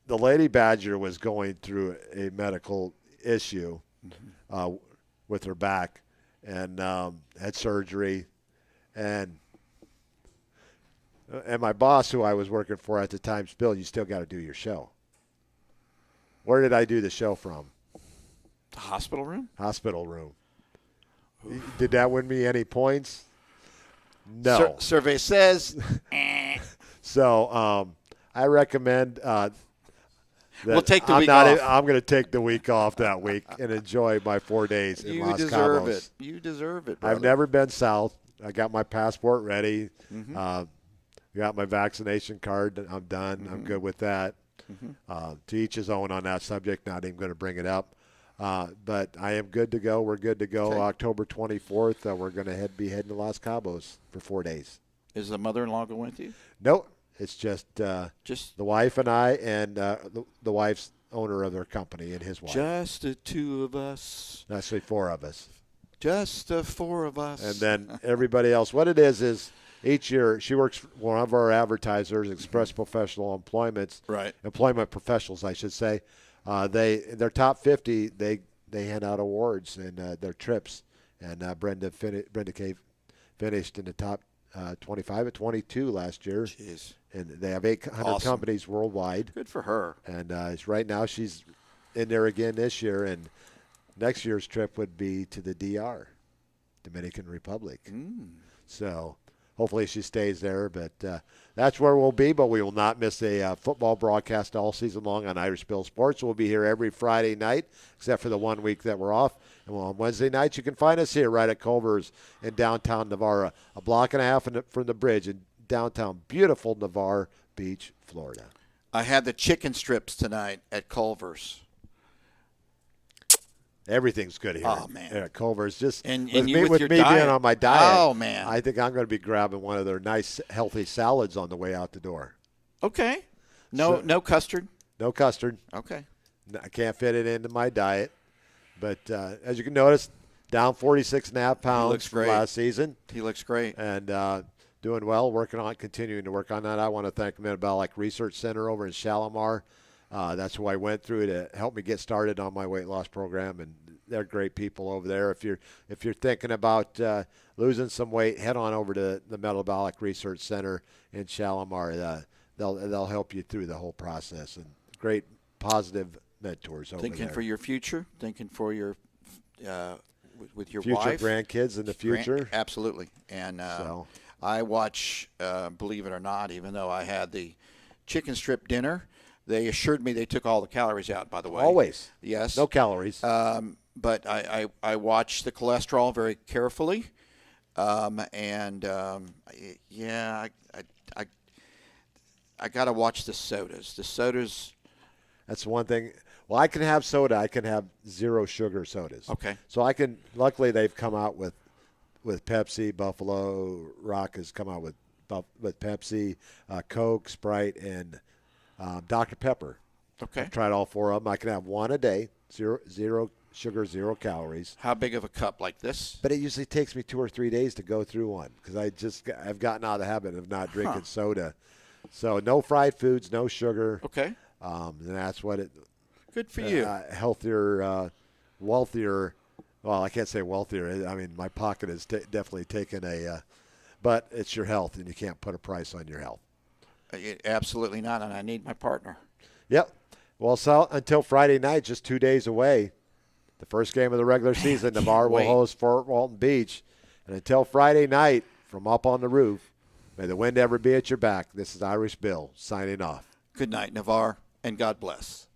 Lady Badger was going through a medical issue with her back and had surgery. And my boss, who I was working for at the time, Bill, you still got to do your show. Where did I do the show from? The hospital room? Hospital room. Did that win me any points? No. Survey says. So I recommend we'll take the week off. I'm going to take the week off that week and enjoy my 4 days in Los Cabos. You deserve it, brother. I've never been south. I got my passport ready. Got my vaccination card. I'm done. I'm good with that. To each his own on that subject. Not even going to bring it up. But I am good to go. We're good to go. Okay. October 24th, we're going to be heading to Los Cabos for 4 days. Is the mother-in-law going with you? Nope. It's just the wife and I and the wife's owner of their company and his wife. Just the two of us. Actually, 4 of us. Just the 4 of us. And then everybody else. What it is each year she works for one of our advertisers, Express Professional Employment. Right. Employment professionals, I should say. Their top 50, they hand out awards and their trips. And Brenda K finished in the top 25 at 22 last year. Jeez. And they have 800 companies worldwide. Good for her. And right now she's in there again this year. And next year's trip would be to the DR, Dominican Republic. So hopefully she stays there. But that's where we'll be. But we will not miss a football broadcast all season long on Irish Bill Sports. We'll be here every Friday night, except for the 1 week that we're off. And on Wednesday nights, you can find us here right at Culver's in downtown Navarre, a block and a half from the bridge in downtown beautiful Navarre Beach, Florida. I had the chicken strips tonight at Culver's. Everything's good here. Oh, man. At Culver's. Just and with you me, with your being diet. on my diet. Oh, man. I think I'm going to be grabbing one of their nice, healthy salads on the way out the door. Okay. No custard? No custard. Okay. I can't fit it into my diet. But as you can notice, down 46.5 pounds from last season. He looks great. And doing well, continuing to work on that. I want to thank the Metabolic Research Center over in Shalimar. That's who I went through to help me get started on my weight loss program, and they're great people over there. If you're thinking about losing some weight, head on over to the Metabolic Research Center in Shalimar. They'll help you through the whole process, and great positive mentors over there. Thinking for your future, thinking for your with your future wife, grandkids in the future. Absolutely, and I watch. Believe it or not, even though I had the chicken strip dinner. They assured me they took all the calories out, by the way. Always. Yes. No calories. But I watch the cholesterol very carefully. I got to watch the sodas. The sodas. That's one thing. Well, I can have soda. I can have 0 sugar sodas. Okay. So I can. Luckily, they've come out with Pepsi. Buffalo Rock has come out with Pepsi, Coke, Sprite, and Dr. Pepper. Okay. I've tried all 4 of them. I can have one a day, zero sugar, 0 calories. How big of a cup like this? But it usually takes me 2 or 3 days to go through one because I've gotten out of the habit of not drinking soda. So no fried foods, no sugar. Okay. And that's what it. Good for you. Healthier, wealthier. Well, I can't say wealthier. I mean, my pocket has definitely taken a. But it's your health, and you can't put a price on your health. Absolutely not, and I need my partner. Yep. Well, so until Friday night, just 2 days away, the first game of the regular season, Navarre will host Fort Walton Beach. And until Friday night, from up on the roof, May the wind ever be at your back. This is Irish Bill signing off. Good night, Navarre, and God bless.